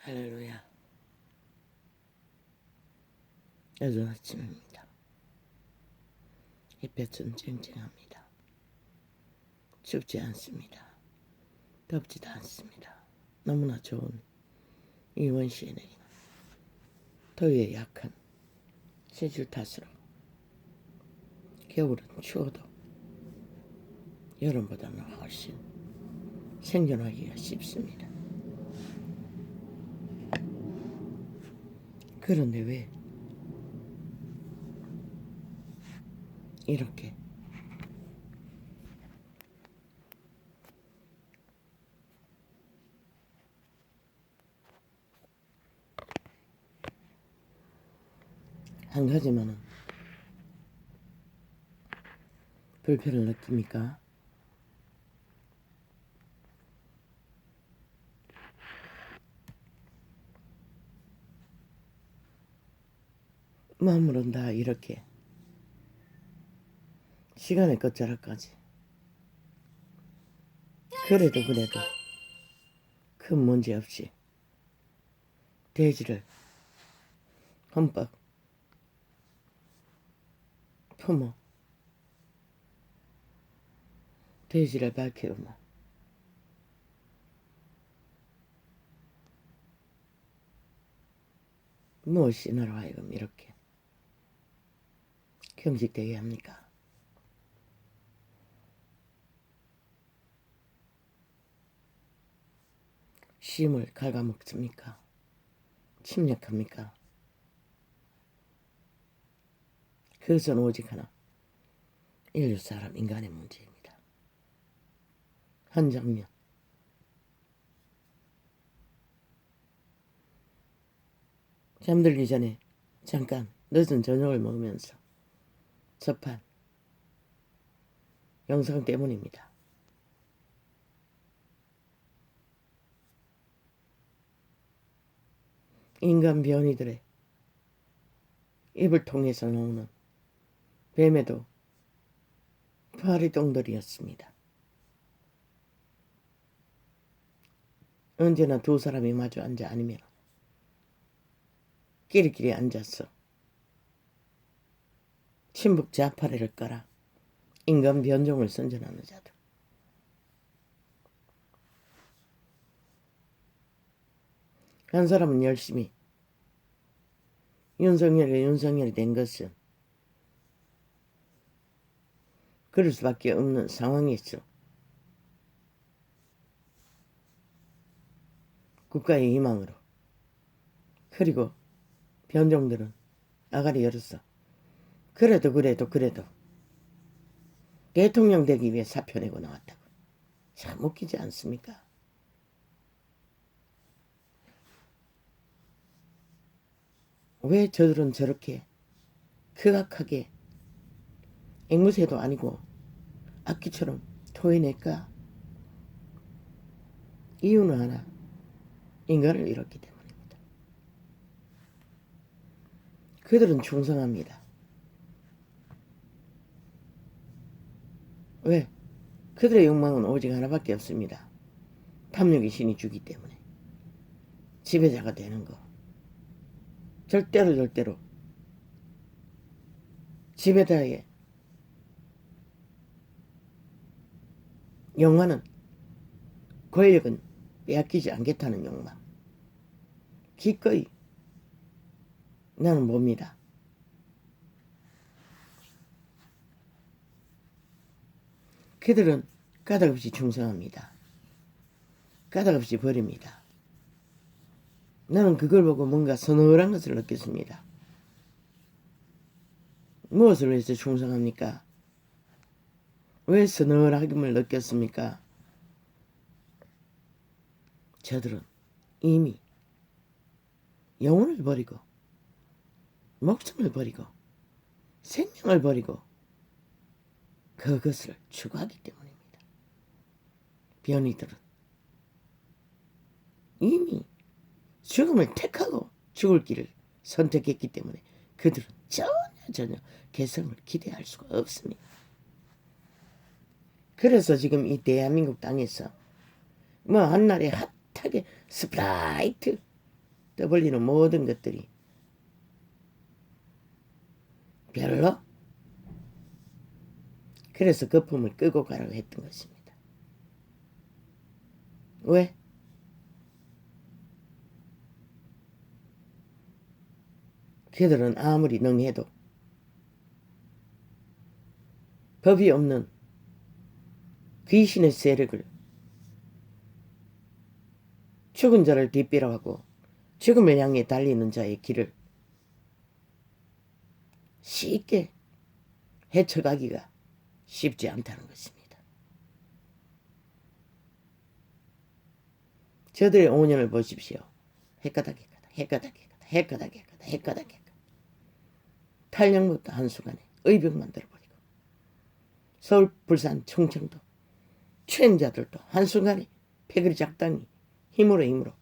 할렐루야. 여전 아침입니다. 햇볕은 쨍쨍합니다. 춥지 않습니다. 덥지도 않습니다. 너무나 좋은 이 원시에는 더위에 약한 체질 탓으로 겨울은 추워도 여름보다는 훨씬 생존하기가 쉽습니다. 그런데 왜 이렇게 한 가지만은 불편을 느낍니까? 마음으로는 다 이렇게 시간의 끝자락까지 그래도 큰 문제 없이 대지를 흠뻑 품어 대지를 밝히고 무엇이 나로 하여금 이렇게 경직되게 합니까? 쉼을 갉아먹습니까? 침략합니까? 그것은 오직 하나 인류 사람 인간의 문제입니다. 한 장면 잠들기 전에 잠깐 늦은 저녁을 먹으면서 접한 영상 때문입니다. 인간 변이들의 입을 통해서 나오는 뱀에도 파리똥들이었습니다. 언제나 두 사람이 마주 앉아 아니면 끼리끼리 앉아서 친북 좌파래를 깔아 인간 변종을 선전하는 자들. 한 사람은 열심히 윤석열이 된 것은 그럴 수밖에 없는 상황이죠. 국가의 희망으로. 그리고 변종들은 아가리 열었어. 그래도 대통령 되기 위해 사표 내고 나왔다고. 참 웃기지 않습니까? 왜 저들은 저렇게 극악하게 앵무새도 아니고 악기처럼 토해낼까? 이유는 하나, 인간을 잃었기 때문입니다. 그들은 충성합니다. 왜? 그들의 욕망은 오직 하나밖에 없습니다. 탐욕의 신이 주기 때문에. 지배자가 되는 거. 절대로 지배자의 욕망은 권력은 빼앗기지 않겠다는 욕망. 기꺼이 나는 봅니다. 그들은 까닭없이 충성합니다. 까닭없이 버립니다. 나는 그걸 보고 뭔가 서늘한 것을 느꼈습니다. 무엇을 위해서 충성합니까? 왜 서늘함을 느꼈습니까? 저들은 이미 영혼을 버리고 목숨을 버리고 생명을 버리고 그것을 추구하기 때문입니다. 변이들은 이미 죽음을 택하고 죽을 길을 선택했기 때문에 그들은 전혀 개성을 기대할 수가 없습니다. 그래서 지금 이 대한민국 땅에서 뭐 한날에 핫하게 스프라이트 떠벌리는 모든 것들이 별로. 그래서 거품을 끄고 가라고 했던 것입니다. 왜? 그들은 아무리 능해도 법이 없는 귀신의 세력을 죽은 자를 뒷비라하고 죽음을 향해 달리는 자의 길을 쉽게 헤쳐가기가 쉽지 않다는 것입니다. 저들의 5년을 보십시오. 헷가닥 탄력부터 한순간에 의병 만들어버리고 서울, 부산, 충청도 추행자들도 한순간에 패거리 작당이 힘으로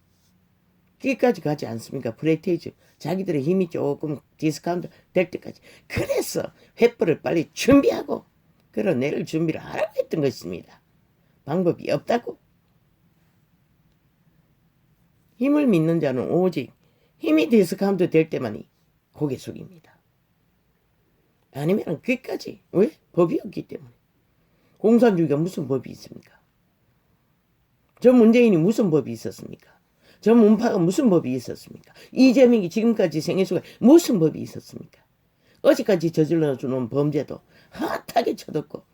끼까지 가지 않습니까? 프레테이즈 자기들의 힘이 조금 디스카운트 될 때까지. 그래서 횃불을 빨리 준비하고 끌어내릴 준비를 하라고 했던 것입니다. 방법이 없다고. 힘을 믿는 자는 오직 힘이 디스카운트 될 때만이 고개 숙입니다. 아니면 끝까지. 왜? 법이 없기 때문에. 공산주의가 무슨 법이 있습니까? 저 문재인이 무슨 법이 있었습니까? 저 문파가 무슨 법이 있었습니까? 이재명이 지금까지 생애수가 무슨 법이 있었습니까? 어제까지 저질러주는 범죄도 핫하게 쳐듣고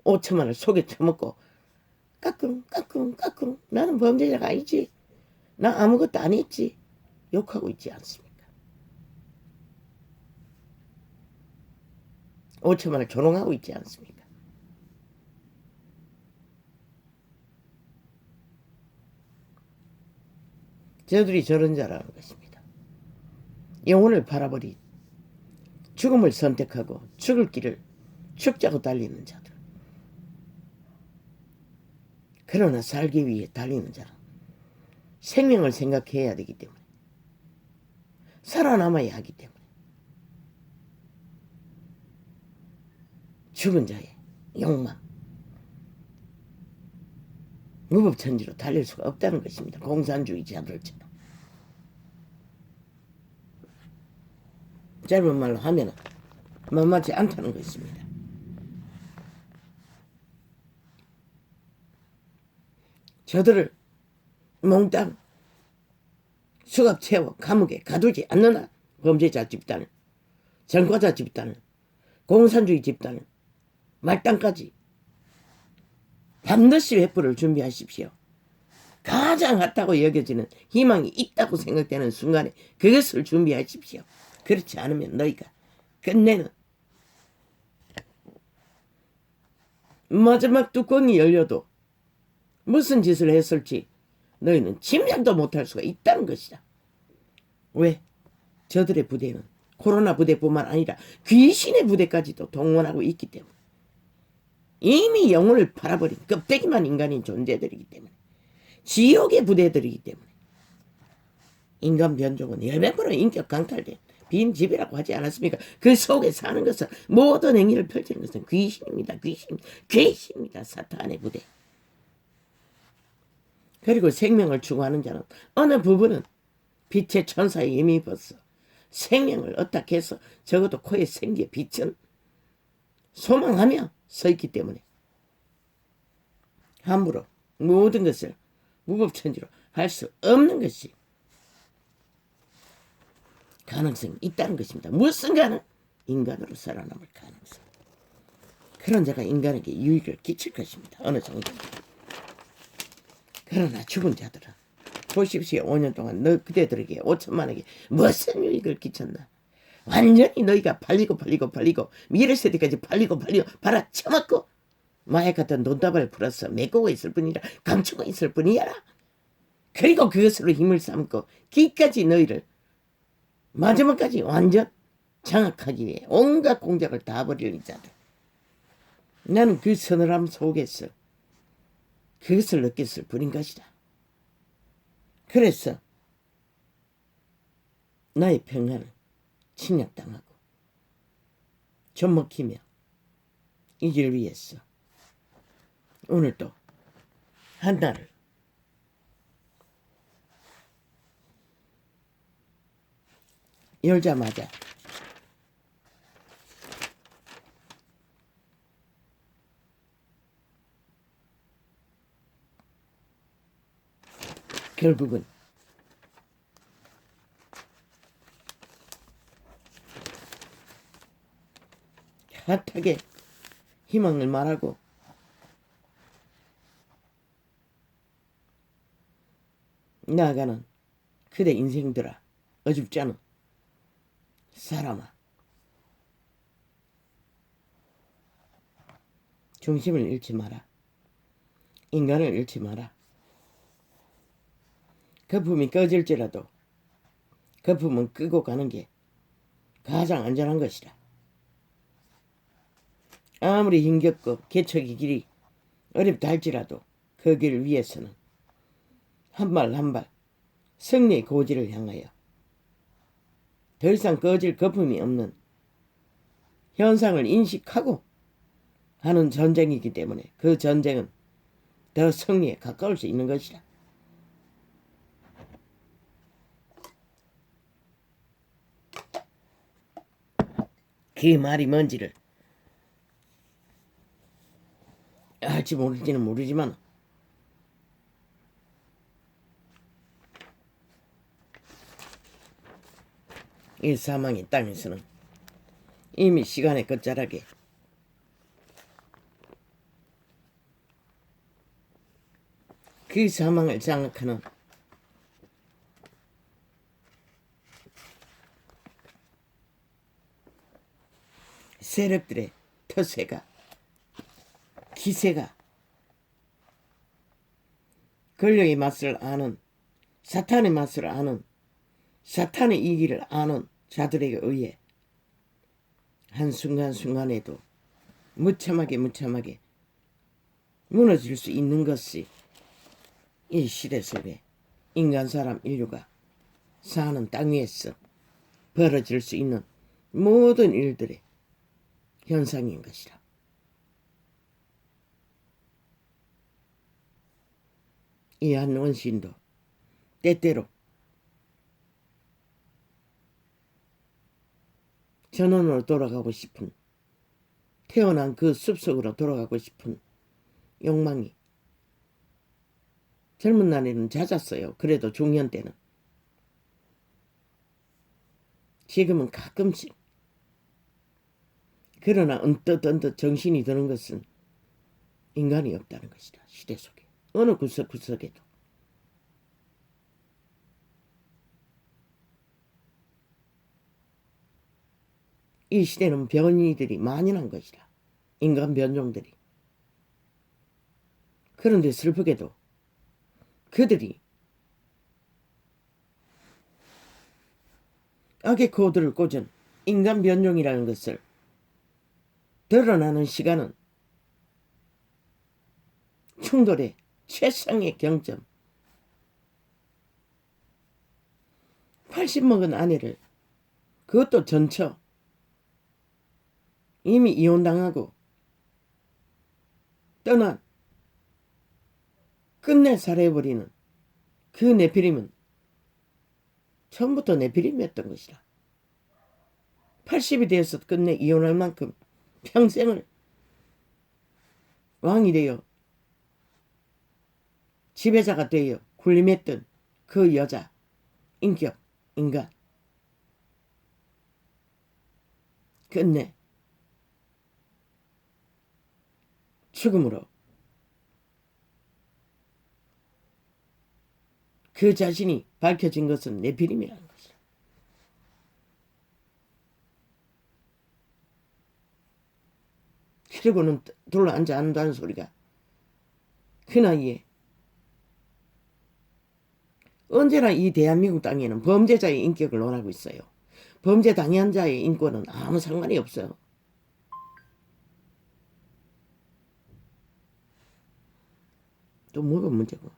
5천만 원을 속에 쳐먹고 까꿍 나는 범죄자가 아니지. 나 아무것도 안 했지. 욕하고 있지 않습니까? 5천만 원을 조롱하고 있지 않습니까? 저들이 저런 자라는 것입니다. 영혼을 팔아버린 죽음을 선택하고 죽을 길을 죽자고 달리는 자들. 그러나 살기 위해 달리는 자는 생명을 생각해야 되기 때문에 살아남아야 하기 때문에 죽은 자의 욕망 무법천지로 달릴 수가 없다는 것입니다. 공산주의자들처럼. 짧은 말로 하면 만만치 않다는 것입니다. 저들을 몽땅 수갑 채워 감옥에 가두지 않느나 범죄자 집단을, 전과자 집단을, 공산주의 집단을, 말단까지 반드시 횃불을 준비하십시오. 가장 핫하고 여겨지는 희망이 있다고 생각되는 순간에 그것을 준비하십시오. 그렇지 않으면 너희가 끝내는 마지막 뚜껑이 열려도 무슨 짓을 했을지 너희는 짐작도 못할 수가 있다는 것이다. 왜? 저들의 부대는 코로나 부대뿐만 아니라 귀신의 부대까지도 동원하고 있기 때문에 이미 영혼을 팔아버린 껍데기만 인간인 존재들이기 때문에 지옥의 부대들이기 때문에 인간 변종은 100% 인격 강탈된 빈집이라고 하지 않았습니까? 그 속에 사는 것은 모든 행위를 펼치는 것은 귀신입니다. 귀신입니다. 사탄의 부대. 그리고 생명을 추구하는 자는 어느 부분은 빛의 천사의 힘이 입어서 생명을 어떻게 해서 적어도 코에 생기에 빛은 소망하며 서 있기 때문에 함부로 모든 것을 무법천지로 할 수 없는 것이 가능성이 있다는 것입니다. 무슨 가능? 인간으로 살아남을 가능성. 그런 자가 인간에게 유익을 끼칠 것입니다. 어느 정도. 그러나 죽은 자들은 보십시오. 5년 동안 너 그대들에게 5천만에게 무슨 유익을 끼쳤나. 완전히 너희가 팔리고 미래세대까지 팔리고 팔아쳐먹고 마약 같은 돈다발 풀어서 메꾸고 있을 뿐이라 감추고 있을 뿐이야라. 그리고 그것으로 힘을 삼고 기까지 너희를 마지막까지 완전 장악하기 위해 온갖 공작을 다 벌이는 자들. 나는 그 서늘함 속에서 그것을 느꼈을 뿐인 것이다. 그래서 나의 평안을 침략당하고 젖먹히며 이 길 위해서 오늘도 한나를 열자마자 결국은 핫하게 희망을 말하고 나아가는 그대 인생들아, 어줍지 않은 사람아, 중심을 잃지 마라. 인간을 잃지 마라. 거품이 꺼질지라도 거품은 끄고 가는 게 가장 안전한 것이다. 아무리 힘겹고 개척의 길이 어렵다 할지라도 그 길을 위해서는 한 발 한 발 승리의 고지를 향하여 더 이상 꺼질 거품이 없는 현상을 인식하고 하는 전쟁이기 때문에 그 전쟁은 더 승리에 가까울 수 있는 것이다. 그 말이 뭔지를 알지 모를지는 모르지만 이 사망의 땅에서는 이미 시간의 끝자락에 그 사망을 장악하는 세력들의 터세가, 기세가, 권력의 맛을 아는, 사탄의 맛을 아는, 사탄의 이기를 아는 자들에게 의해 한순간순간에도 무참하게 무너질 수 있는 것이 이 시대 속에 인간 사람 인류가 사는 땅 위에서 벌어질 수 있는 모든 일들의 현상인 것이라. 이 한 원신도 때때로 전원으로 돌아가고 싶은, 태어난 그 숲속으로 돌아가고 싶은 욕망이 젊은 날에는 잦았어요. 그래도 중년 때는. 지금은 가끔씩. 그러나 언뜻 정신이 드는 것은 인간이 없다는 것이다. 시대 속에. 어느 구석구석에도. 이 시대는 변이들이 많이 난 것이다. 인간 변종들이. 그런데 슬프게도 그들이 악의 코드를 꽂은 인간 변종이라는 것을 드러나는 시간은 충돌의 최상의 경점. 80 먹은 아내를, 그것도 전처 이미 이혼당하고 떠난, 끝내 살해해버리는 그 네피림은 처음부터 네피림이었던 것이다. 80이 되어서 끝내 이혼할 만큼 평생을 왕이 되어 지배자가 되어 군림했던 그 여자, 인격, 인간. 끝내 죽음으로 그 자신이 밝혀진 것은 네피림이라는 것이다. 그리고는 둘러앉아 안다는 소리가 그 나이에 언제나 이 대한민국 땅에는 범죄자의 인격을 논하고 있어요. 범죄 당한 자의 인권은 아무 상관이 없어요. 또 뭐가 문제고.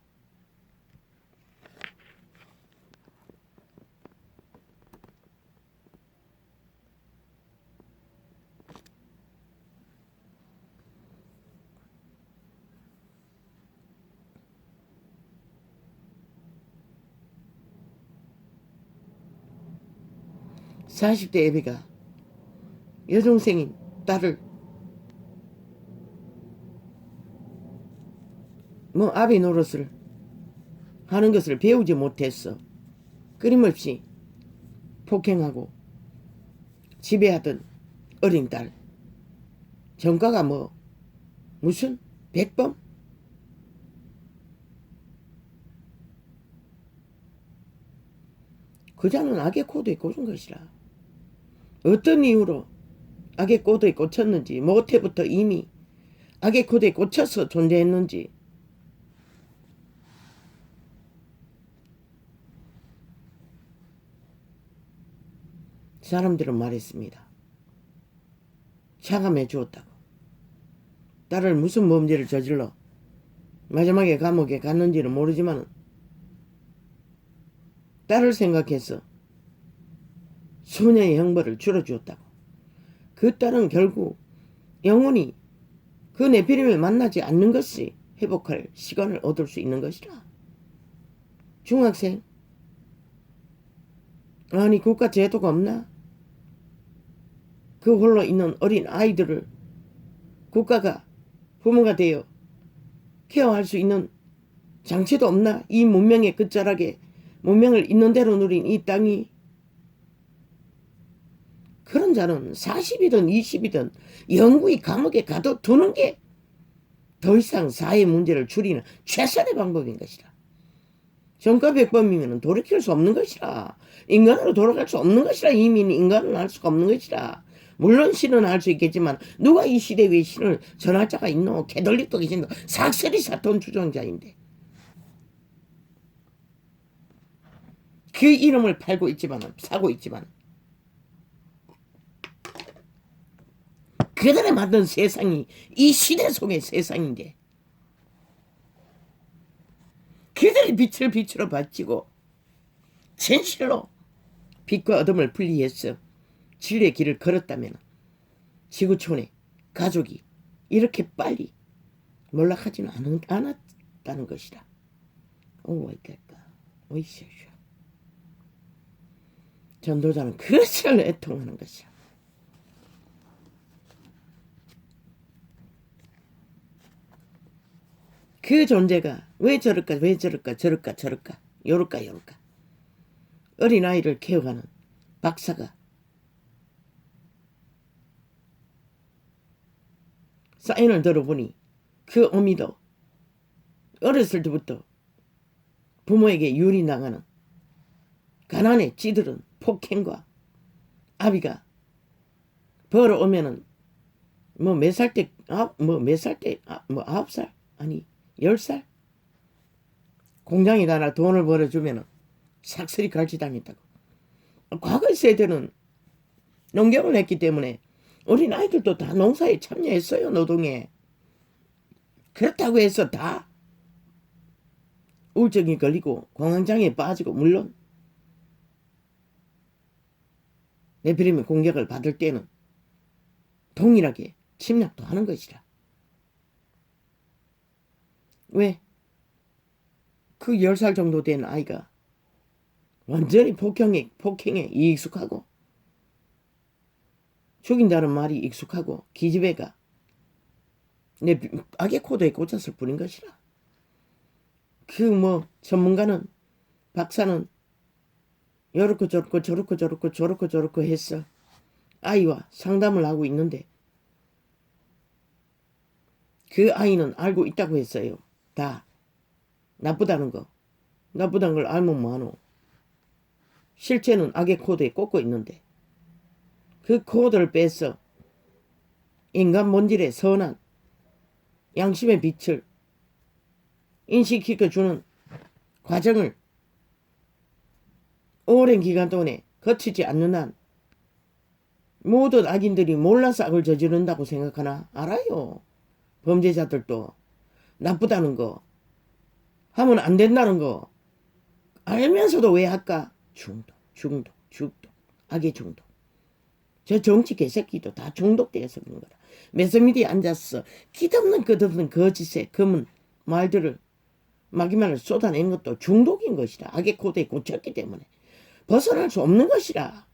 40대 애비가 여동생인 딸을 아비 노릇을 하는 것을 배우지 못했어. 끊임없이 폭행하고 지배하던 어린 딸. 전과가 무슨 백범? 그자는 악의 코드에 꽂은 것이라. 어떤 이유로 악의 코드에 꽂혔는지, 모태부터 이미 악의 코드에 꽂혀서 존재했는지, 사람들은 말했습니다. 차감해 주었다고. 딸을 무슨 범죄를 저질러 마지막에 감옥에 갔는지는 모르지만 딸을 생각해서 소녀의 형벌을 줄여주었다고. 그 딸은 결국 영원히 그 네피림을 만나지 않는 것이 회복할 시간을 얻을 수 있는 것이라. 중학생? 아니 국가 제도가 없나? 그 홀로 있는 어린 아이들을 국가가 부모가 되어 케어할 수 있는 장치도 없나? 이 문명의 끝자락에 문명을 있는 대로 누린 이 땅이. 그런 자는 40이든 20이든 영구히 감옥에 가둬두는 게 더 이상 사회 문제를 줄이는 최선의 방법인 것이라. 전과 백범이면 돌이킬 수 없는 것이라. 인간으로 돌아갈 수 없는 것이라. 이미 인간은 할 수가 없는 것이라. 물론 신은 할 수 있겠지만 누가 이 시대 위에 신을 전할 자가 있노? 개돌립도 계신다. 삭세리 사돈 주정자인데. 그 이름을 팔고 있지만 사고 있지만 그들의 만든 세상이 이 시대 속의 세상인데 그들의 빛을 빛으로 바치고 진실로 빛과 어둠을 분리해서 진리의 길을 걸었다면 지구촌의 가족이 이렇게 빨리 몰락하지는 않았다는 것이다. 오이까까 오이쇼쇼. 전도자는 그것을 애통하는 것이야. 그 존재가 왜 저럴까 저럴까 요럴까 어린아이를 케어하는 박사가 사인을 들어보니 그 어미도 어렸을 때부터 부모에게 유린당하는 가난에 찌들은 폭행과 아비가 벌어오면은 몇 살 때 9살 아니 10살 공장에다가 돈을 벌어주면은 삭슬이 갈취당했다고. 과거 세대는 농경을 했기 때문에 어린 아이들도 다 농사에 참여했어요. 노동에. 그렇다고 해서 다 우울증이 걸리고 공황장애에 빠지고 물론 네피림의 공격을 받을 때는 동일하게 침략도 하는 것이라. 왜? 그 10살 정도 된 아이가 완전히 폭행에 익숙하고 죽인다는 말이 익숙하고 기집애가 내 악의 코드에 꽂혔을 뿐인 것이라. 그 전문가는 박사는 요렇고 저렇고 해서 아이와 상담을 하고 있는데 그 아이는 알고 있다고 했어요. 다 나쁘다는 걸 알면 뭐하노. 실제는 악의 코드에 꽂고 있는데 그 코드를 빼서 인간 본질의 선한 양심의 빛을 인식시켜주는 과정을 오랜 기간 동안에 거치지 않는 한 모든 악인들이 몰라서 악을 저지른다고 생각하나? 알아요. 범죄자들도 나쁘다는 거 하면 안 된다는 거 알면서도 왜 할까? 중독 악의 중독. 저 정치 개새끼도 다 중독되어서 그런 거다. 매스미디어에 앉아서 끝없는 거짓에 검은 말들을 마귀만을 쏟아내는 것도 중독인 것이다. 악의 코드에 꽂혔기 때문에 벗어날 수 없는 것이라.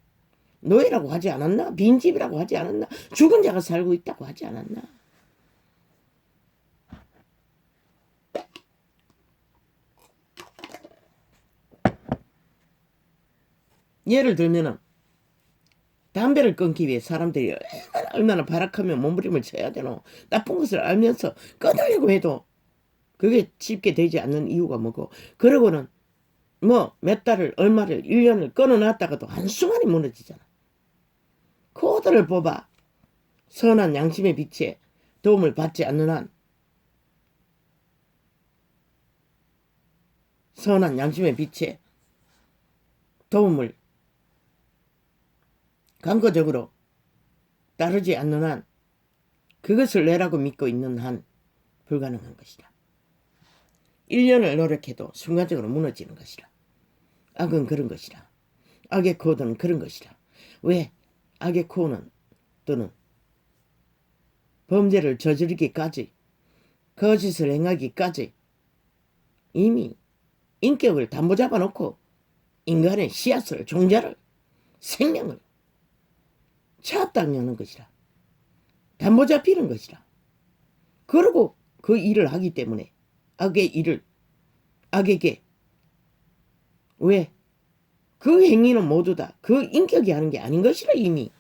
노예라고 하지 않았나? 빈집이라고 하지 않았나? 죽은 자가 살고 있다고 하지 않았나? 예를 들면은 담배를 끊기 위해 사람들이 얼마나 발악하며 몸부림을 쳐야 되노? 나쁜 것을 알면서 끊으려고 해도 그게 쉽게 되지 않는 이유가 뭐고, 그러고는 뭐 몇 달을 얼마를 1년을 끊어놨다가도 한순간에 무너지잖아. 코드를 뽑아 선한 양심의 빛에 도움을 받지 않는 한, 선한 양심의 빛에 도움을 강구적으로 따르지 않는 한, 그것을 내라고 믿고 있는 한 불가능한 것이다. 1년을 노력해도 순간적으로 무너지는 것이다. 악은 그런 것이다. 악의 코드는 그런 것이다. 왜? 악의 코드는 또는 범죄를 저지르기까지, 거짓을 행하기까지 이미 인격을 담보 잡아놓고 인간의 씨앗을, 종자를, 생명을 차압당하는 것이라. 담보 잡히는 것이라. 그러고 그 일을 하기 때문에 악의 일을 악에게, 왜? 그 행위는 모두 다 그 인격이 하는 게 아닌 것이라. 이미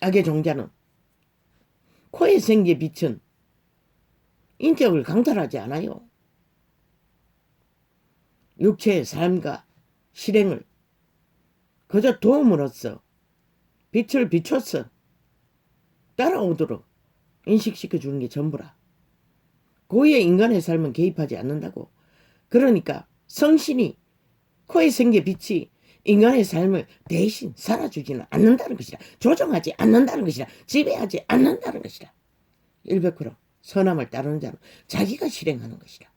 악의 종자는 코에 생기에 빛은 인격을 강탈하지 않아요. 육체의 삶과 실행을 그저 도움으로써 빛을 비춰서 따라오도록 인식시켜주는 게 전부라. 고의의 인간의 삶은 개입하지 않는다고. 그러니까 성신이, 코에 생겨 빛이 인간의 삶을 대신 살아주지는 않는다는 것이다. 조정하지 않는다는 것이다. 지배하지 않는다는 것이다. 100% 선함을 따르는 자는 자기가 실행하는 것이다.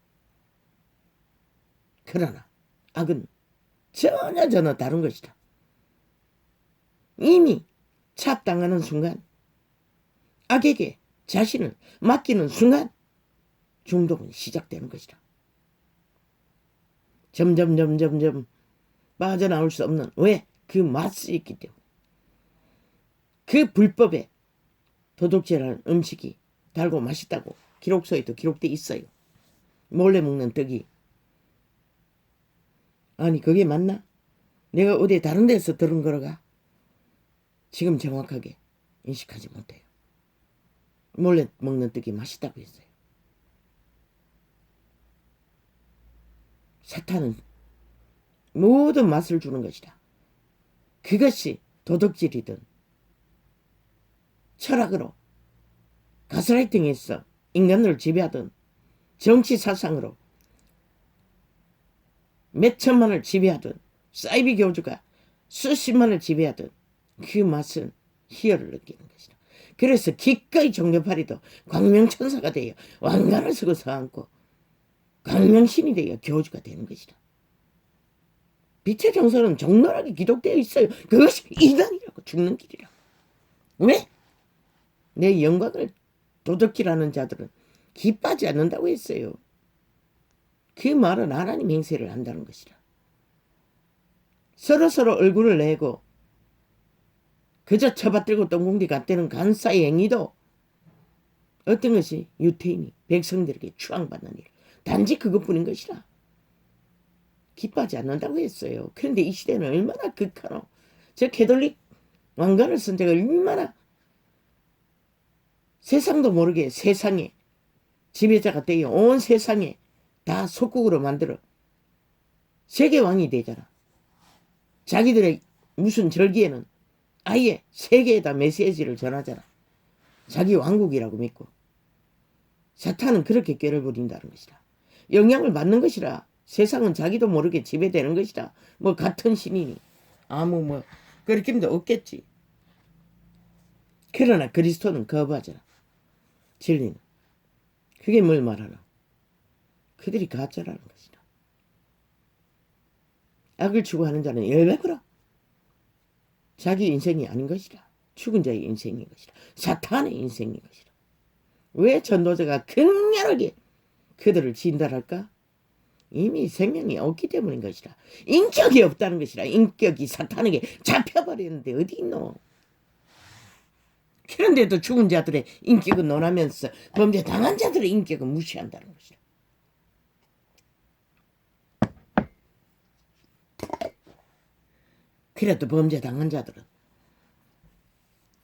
그러나 악은 전혀 다른 것이다. 이미 차압당하는 순간, 악에게 자신을 맡기는 순간 중독은 시작되는 것이다. 점점 빠져나올 수 없는, 왜? 그 맛이 있기 때문에. 그 불법에 도둑질하는 음식이 달고 맛있다고 기록서에도 기록돼 있어요. 몰래 먹는 떡이. 아니 그게 맞나? 내가 어디 다른 데서 들은 거라가 지금 정확하게 인식하지 못해요. 몰래 먹는 떡이 맛있다고 했어요. 사탄은 모든 맛을 주는 것이다. 그것이 도덕질이든 철학으로 가스라이팅해서 인간을 지배하든, 정치 사상으로 몇 천만을 지배하든, 사이비 교주가 수십만을 지배하든 그 맛은 희열을 느끼는 것이다. 그래서 기꺼이 종교파리도 광명천사가 되어 왕관을 쓰고 서안고 광명신이 되어 교주가 되는 것이다. 빛의 정서는 적나라하게 기록되어 있어요. 그것이 이단이라고, 죽는 길이라고. 왜? 내 영광을 도둑질하는 자들은 기뻐하지 않는다고 했어요. 그 말은 하나님 행세를 한다는 것이라. 서로 얼굴을 내고 그저 처받들고 똥궁디 갖대는 간사의 행위도 어떤 것이 유태인이 백성들에게 추앙받는 일, 단지 그것뿐인 것이라. 기뻐하지 않는다고 했어요. 그런데 이 시대는 얼마나 극하노. 저 캐톨릭 왕관을 쓴 자가 얼마나 세상도 모르게 세상에 지배자가 되어 온 세상에 다 속국으로 만들어 세계왕이 되잖아. 자기들의 무슨 절기에는 아예 세계에다 메시지를 전하잖아. 자기 왕국이라고 믿고. 사탄은 그렇게 꾀를 부린다는 것이다. 영향을 받는 것이라. 세상은 자기도 모르게 지배되는 것이다. 뭐 같은 신이니 아무 뭐 그렇게 힘도 없겠지. 그러나 그리스도는 거부하잖아. 진리는. 그게 뭘 말하나? 그들이 가짜라는 것이다. 악을 추구하는 자는 열매거라. 자기 인생이 아닌 것이다. 죽은 자의 인생인 것이다. 사탄의 인생인 것이다. 왜 전도자가 극렬하게 그들을 진달할까? 이미 생명이 없기 때문인 것이라. 인격이 없다는 것이라. 인격이 사탄에게 잡혀버리는데 어디 있노? 그런데도 죽은 자들의 인격은 논하면서 범죄 당한 자들의 인격은 무시한다는 것이라. 그래도 범죄 당한 자들은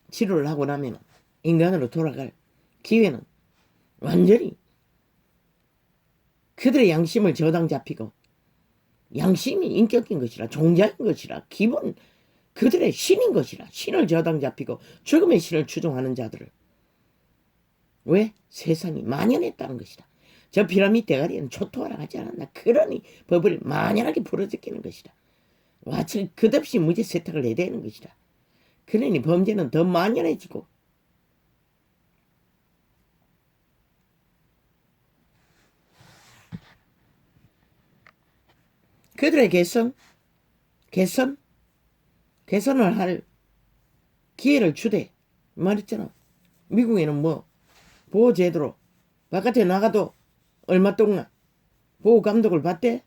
치료를 하고 나면 인간으로 돌아갈 기회는 완전히 그들의 양심을 저당 잡히고, 양심이 인격인 것이라, 종자인 것이라, 기본 그들의 신인 것이라, 신을 저당 잡히고 죽음의 신을 추종하는 자들을, 왜? 세상이 만연했다는 것이다. 저 피라미드 대가리에는 초토화라 하지 않았나? 그러니 법을 만연하게 풀어제끼는 것이다. 와치 끝없이 무죄 세탁을 해야 되는 것이다. 그러니 범죄는 더 만연해지고, 그들의 개선을 할 기회를 주되 말했잖아. 미국에는 뭐 보호제도로 바깥에 나가도 얼마 동안 보호 감독을 받대.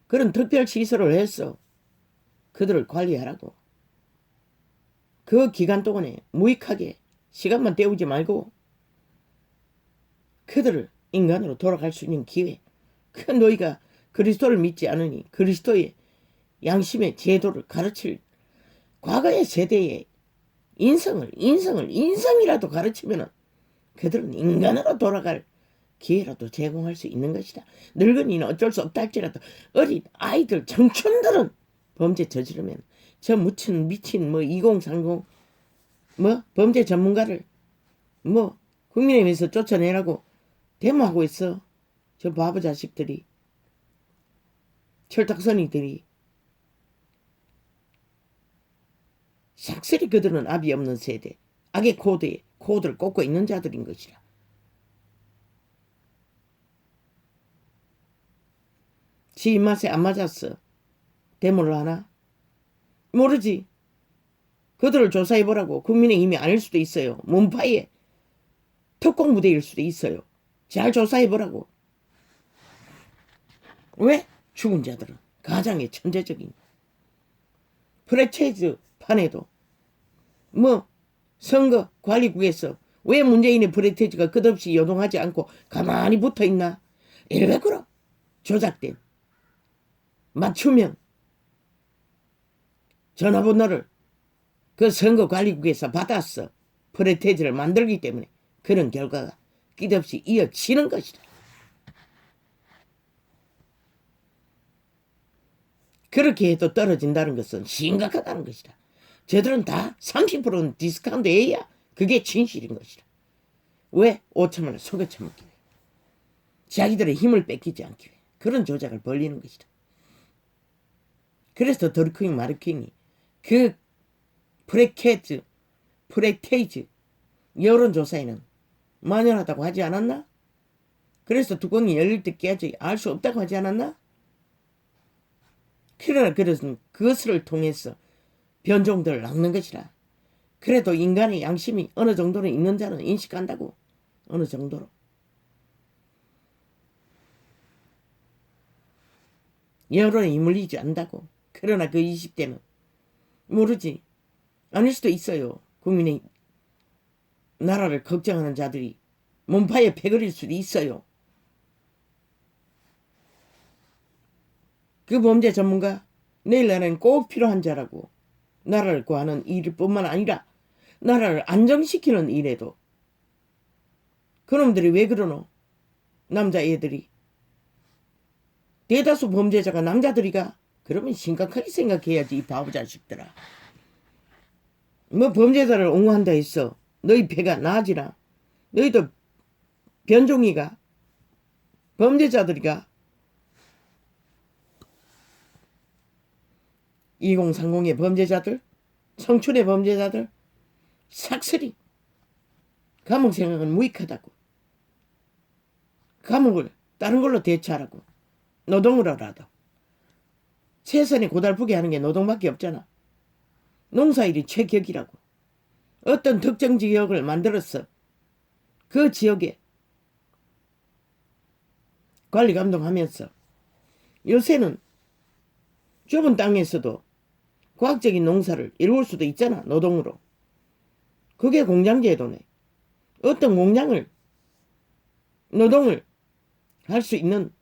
그런 특별 시설을 해서 그들을 관리하라고. 그 기간 동안에 무익하게 시간만 때우지 말고 그들을 인간으로 돌아갈 수 있는 기회. 그 너희가 그리스도를 믿지 않으니 그리스도의 양심의 제도를 가르칠 과거의 세대의 인성이라도 가르치면은 그들은 인간으로 돌아갈 기회라도 제공할 수 있는 것이다. 늙은이는 어쩔 수 없다 할지라도 어린 아이들, 청춘들은 범죄 저지르면 저 미친 2030 범죄 전문가를 국민의힘에서 쫓아내라고 데모하고 있어. 저 바보 자식들이, 철딱선이들이. 싹쓸이 그들은 압이 없는 세대, 악의 코드에 코드를 꽂고 있는 자들인 것이라. 지 입맛에 안 맞았어. 데모를 하나? 모르지. 그들을 조사해보라고. 국민의힘이 아닐 수도 있어요. 문파의 특공부대일 수도 있어요. 잘 조사해보라고. 왜? 죽은 자들은 가장의 천재적인 프랜차이즈 판에도 선거 관리국에서 왜 문재인의 프랜차이즈가 끝없이 요동하지 않고 가만히 붙어있나? 일베그로 조작된 맞춤형 전화번호를 그 선거관리국에서 받았어. 프랜차이즈를 만들기 때문에 그런 결과가 끝없이 이어지는 것이다. 그렇게 해도 떨어진다는 것은 심각하다는 것이다. 저들은 다 30%는 디스카운트 해야 그게 진실인 것이다. 왜? 5천만 원 속여 처먹기 위해. 자기들의 힘을 뺏기지 않기 위해. 그런 조작을 벌리는 것이다. 그래서 더르킹 마르킹이 그 프레테이즈 여론조사에는 만연하다고 하지 않았나? 그래서 뚜껑이 열릴 때까지 알 수 없다고 하지 않았나? 그러나 그것을 통해서 변종들을 낚는 것이라. 그래도 인간의 양심이 어느 정도는 있는 자는 인식한다고. 어느 정도로. 여론에 이물리지 않는다고. 그러나 그 20대는 모르지. 아닐 수도 있어요. 국민의 나라를 걱정하는 자들이 몸파에 패거릴 수도 있어요. 그 범죄 전문가 내일 날에는 꼭 필요한 자라고. 나라를 구하는 일 뿐만 아니라 나라를 안정시키는 일에도. 그놈들이 왜 그러노? 남자애들이. 대다수 범죄자가 남자들이가. 그러면 심각하게 생각해야지, 이 바보 자식들아. 범죄자를 옹호한다 했어. 너희 배가 나아지나? 너희도 변종이가? 범죄자들이가? 2030의 범죄자들? 청춘의 범죄자들? 삭슬이. 감옥 생각은 무익하다고. 감옥을 다른 걸로 대체하라고. 노동을 하라도. 최선이 고달프게 하는 게 노동밖에 없잖아. 농사일이 최격이라고. 어떤 특정 지역을 만들었어. 그 지역에 관리 감독하면서 요새는 좁은 땅에서도 과학적인 농사를 이룰 수도 있잖아. 노동으로. 그게 공장제도네. 어떤 공장을 노동을 할 수 있는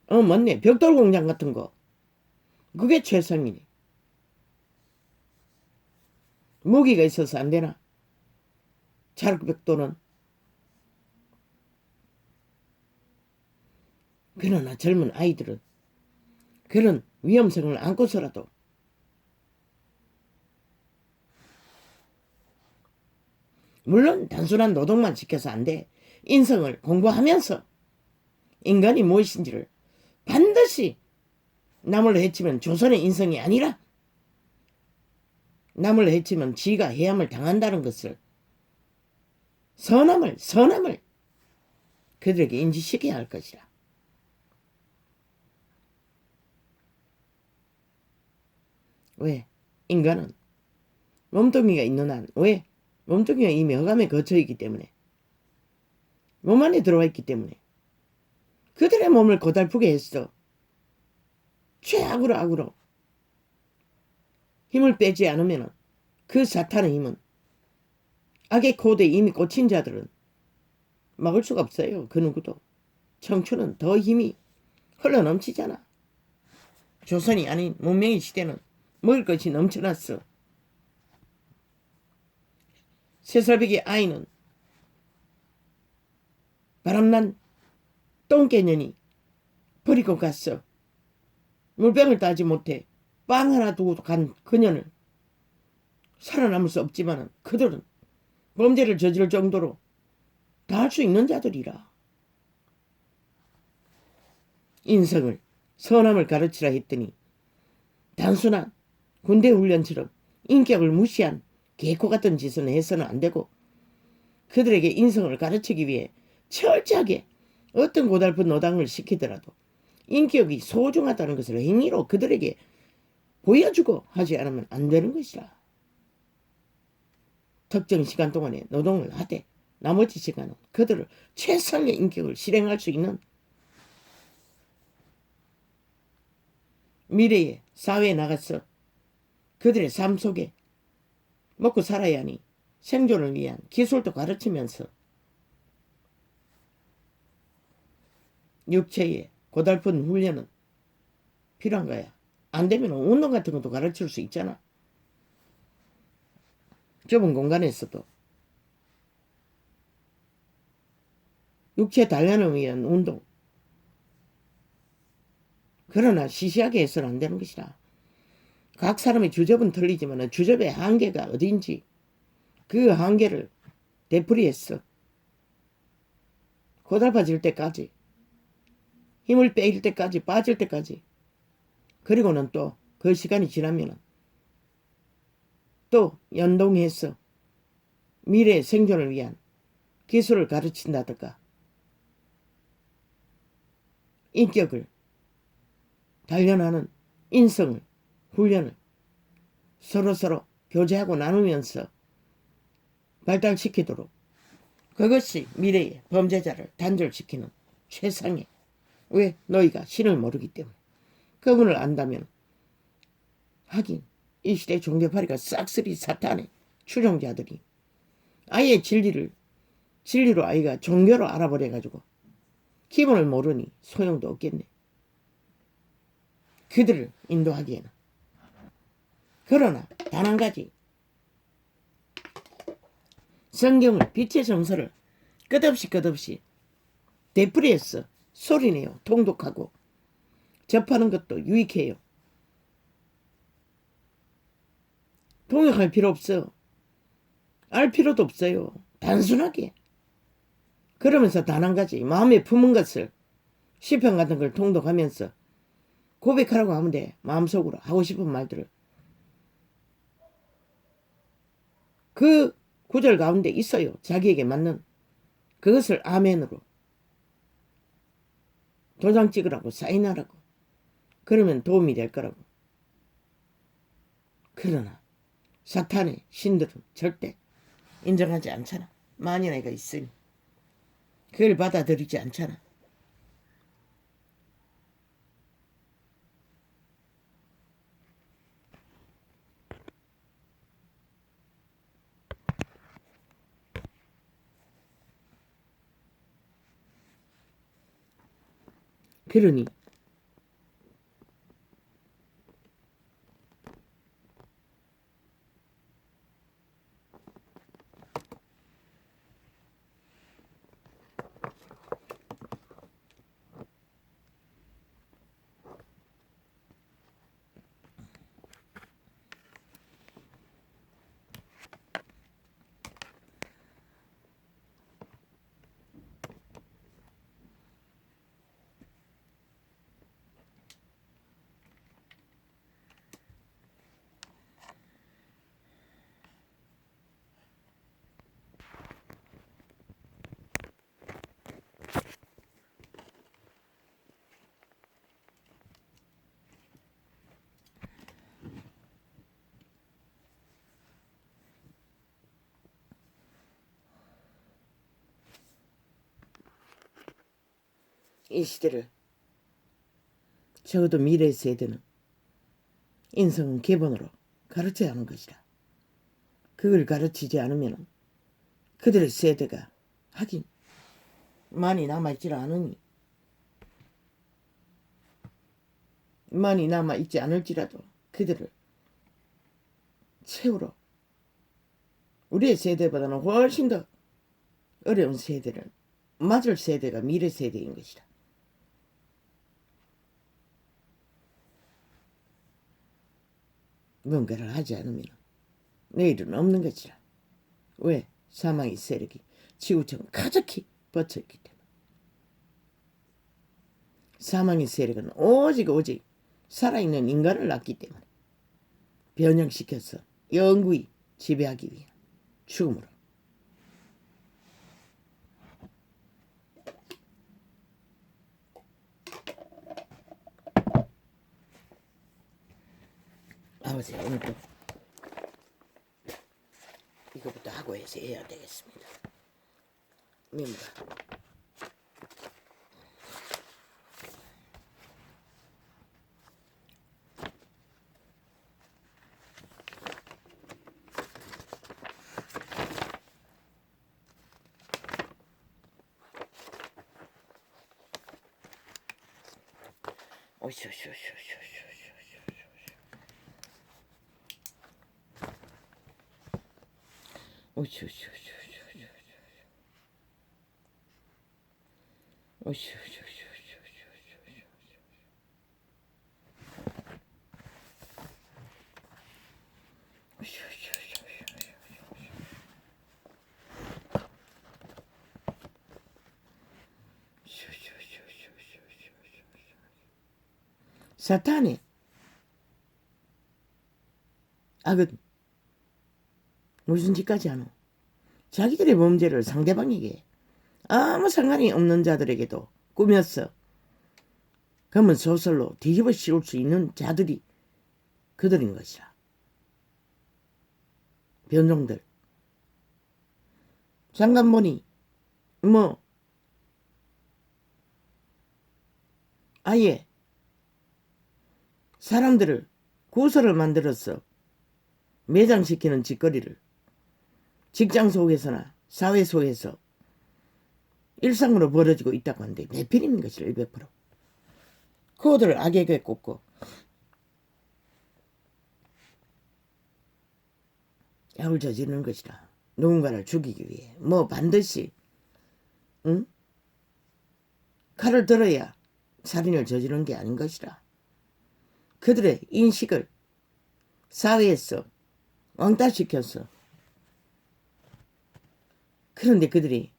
맞네. 벽돌 공장 같은 거. 그게 최상이네. 무기가 있어서 안 되나? 자력벽돌은. 그러나 젊은 아이들은 그런 위험성을 안고서라도 물론 단순한 노동만 지켜서 안 돼. 인성을 공부하면서 인간이 무엇인지를 반드시 남을 해치면 조선의 인성이 아니라 남을 해치면 지가 해함을 당한다는 것을 선함을 그들에게 인지시켜야 할 것이라. 왜? 인간은 몸뚱이가 있는 한 왜? 몸뚱이가 이미 흑암에 걷혀있기 때문에 몸 안에 들어와 있기 때문에 그들의 몸을 고달프게 했어. 최악으로 힘을 빼지 않으면 그 사탄의 힘은 악의 코드에 이미 꽂힌 자들은 막을 수가 없어요. 그 누구도. 청춘은 더 힘이 흘러넘치잖아. 조선이 아닌 문명의 시대는 먹을 것이 넘쳐났어. 새살배기 아이는 바람난 똥개년이 버리고 갔어. 물병을 따지 못해 빵 하나 두고 간 그년을 살아남을 수 없지만 그들은 범죄를 저지를 정도로 다 할 수 있는 자들이라. 인성을 선함을 가르치라 했더니 단순한 군대 훈련처럼 인격을 무시한 개코 같은 짓은 해서는 안 되고 그들에게 인성을 가르치기 위해 철저하게 어떤 고달픈 노당을 시키더라도 인격이 소중하다는 것을 행위로 그들에게 보여주고 하지 않으면 안 되는 것이라. 특정 시간 동안에 노동을 하되 나머지 시간은 그들을 최상의 인격을 실행할 수 있는 미래의 사회에 나가서 그들의 삶 속에 먹고 살아야 하니 생존을 위한 기술도 가르치면서 육체의 고달픈 훈련은 필요한 거야. 안 되면 운동 같은 것도 가르칠 수 있잖아. 좁은 공간에서도 육체 단련을 위한 운동. 그러나 시시하게 해서는 안 되는 것이라. 각 사람의 주접은 틀리지만 주접의 한계가 어딘지 그 한계를 되풀이했어. 고달파질 때까지, 힘을 빼일 때까지, 빠질 때까지. 그리고는 또 그 시간이 지나면 또 연동해서 미래의 생존을 위한 기술을 가르친다든가 인격을 단련하는 인성을 훈련을 서로 교제하고 나누면서 발달시키도록 그것이 미래의 범죄자를 단절시키는 최상의 왜? 너희가 신을 모르기 때문에 그분을 안다면 하긴 이 시대 종교파리가 싹쓸이 사탄의 추종자들이 아예 진리로 아이가 종교로 알아버려가지고 기본을 모르니 소용도 없겠네. 그들을 인도하기에는. 그러나 단 한 가지 성경을 빛의 정서를 끝없이 되풀이해서 소리내요. 통독하고 접하는 것도 유익해요. 통역할 필요 없어. 알 필요도 없어요. 단순하게. 그러면서 단 한 가지 마음에 품은 것을 시편 같은 걸 통독하면서 고백하라고 하면 돼. 마음속으로 하고 싶은 말들을. 그 구절 가운데 있어요. 자기에게 맞는 그것을 아멘으로 도장 찍으라고 사인하라고. 그러면 도움이 될 거라고. 그러나 사탄의 신들은 절대 인정하지 않잖아. 만인애가 있으니 그걸 받아들이지 않잖아. 그러니 이 시대를 적어도 미래 세대는 인성은 기본으로 가르쳐야 하는 것이라. 그걸 가르치지 않으면 그들의 세대가 하긴 많이 남아있질 않으니 많이 남아있지 않을지라도 그들을 채우러 우리의 세대보다는 훨씬 더 어려운 세대를 맞을 세대가 미래 세대인 것이다. 뭔가를 하지 않으면 내일은 없는 것이라. 왜? 사망의 세력이 지구처럼 가득히 뻗쳐있기 때문에. 사망의 세력은 오직 살아있는 인간을 낳기 때문에 변형시켜서 영구히 지배하기 위한 죽음으로. 아버지 오늘도 이거부터 하고 해서 해야 되겠습니다. 멤버 사탄이 악은 무슨 짓까지 하노? 자기들의 범죄를 상대방에게 아무 상관이 없는 자들에게도 꾸몄어. 그러면 소설로 뒤집어 씌울 수 있는 자들이 그들인 것이라. 변종들. 잠깐 보니 아예 사람들을 구설을 만들어서 매장시키는 짓거리를 직장 속에서나 사회 속에서 일상으로 벌어지고 있다고 하는데 몇 필인 것이라 100%. 그들을 악에게 꼽고 약을 저지르는 것이라. 누군가를 죽이기 위해 반드시 칼을 들어야 살인을 저지르는 게 아닌 것이라. 그들의 인식을 사회에서 왕따시켰어. 그런데 그들이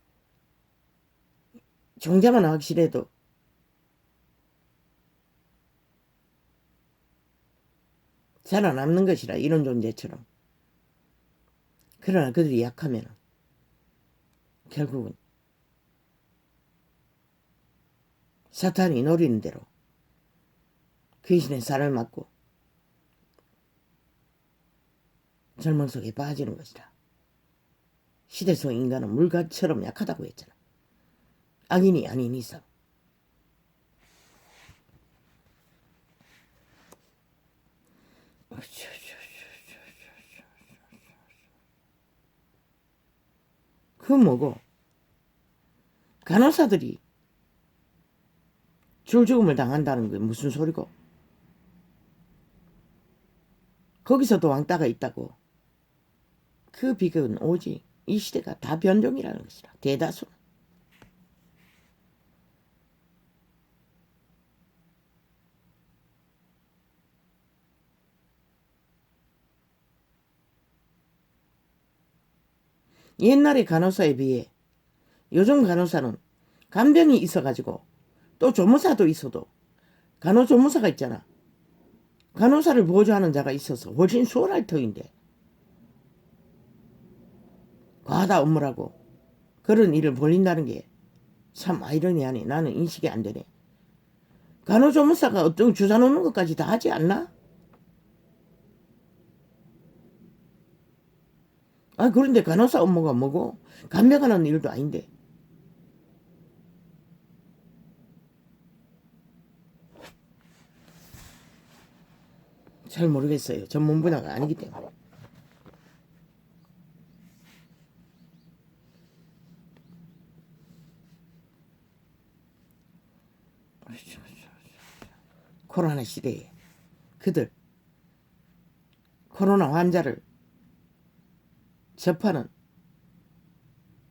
종자만 확실해도 살아남는 것이라. 이런 존재처럼. 그러나 그들이 약하면 결국은 사탄이 노리는 대로 귀신의 살을 맞고 절망 속에 빠지는 것이다. 시대 속 인간은 물같처럼 약하다고 했잖아. 악인이 아닌 이상. 그 뭐고 간호사들이 줄죽음을 당한다는 게 무슨 소리고. 거기서도 왕따가 있다고. 그 비극은 오직 이 시대가 다 변종이라는 것이라. 대다수는. 옛날의 간호사에 비해 요즘 간호사는 간병이 있어가지고 또 조무사도 있어도 간호조무사가 있잖아. 간호사를 보조하는 자가 있어서 훨씬 수월할 터인데 과다 업무라고 그런 일을 벌린다는 게 참 아이러니하네. 나는 인식이 안 되네. 간호조무사가 어떤 주사 놓는 것까지 다 하지 않나? 아, 그런데 간호사 업무가 뭐고? 간병하는 일도 아닌데. 잘 모르겠어요. 전문 분야가 아니기 때문에. 코로나 시대에 그들 코로나 환자를 접하는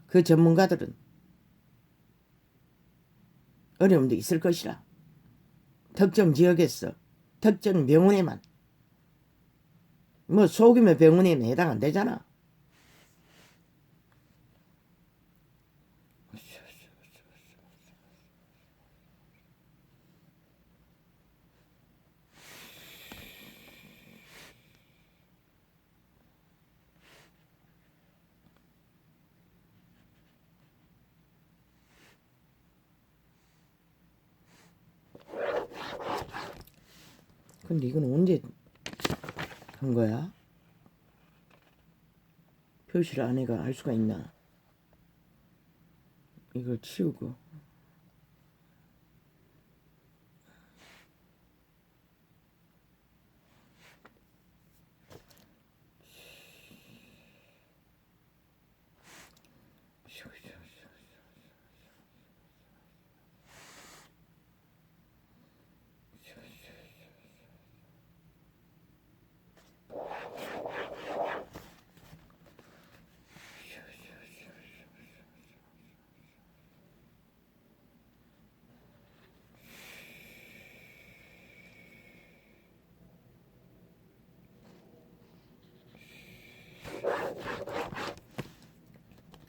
그 전문가들은 어려움도 있을 것이라. 특정 지역에서 특정 병원에만 뭐 소규모 병원에는 해당 안 되잖아. 근데 이건 언제 한 거야? 표시를 아내가 알 수가 있나? 이걸 치우고.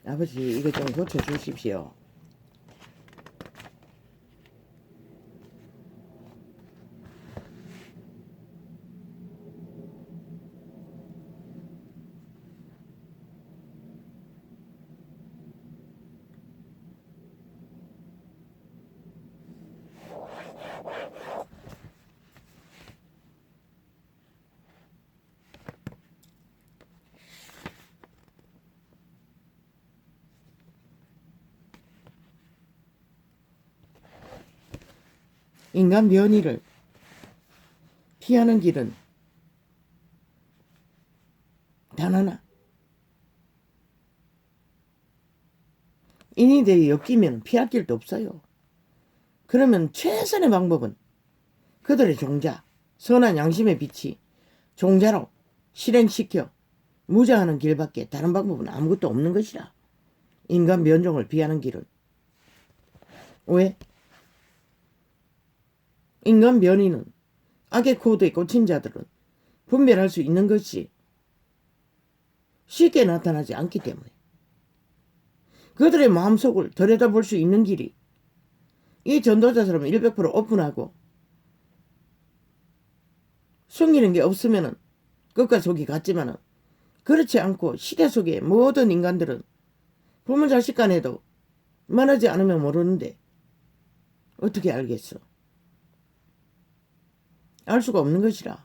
아버지 이거 좀 고쳐주십시오. 인간 면위를 피하는 길은 단 하나. 인이 대에 엮이면 피할 길도 없어요. 그러면 최선의 방법은 그들의 종자, 선한 양심의 빛이 종자로 실행시켜 무장하는 길밖에 다른 방법은 아무것도 없는 것이라. 인간 면종을 피하는 길은. 왜? 인간 변이는 악의 코드에 꽂힌 자들은 분별할 수 있는 것이 쉽게 나타나지 않기 때문에 그들의 마음속을 들여다볼 수 있는 길이 이 전도자처럼 100% 오픈하고 숨기는 게 없으면은 끝과 속이 같지만은 그렇지 않고 시대 속의 모든 인간들은 부모 자식 간에도 말하지 않으면 모르는데 어떻게 알겠어? 알 수가 없는 것이라.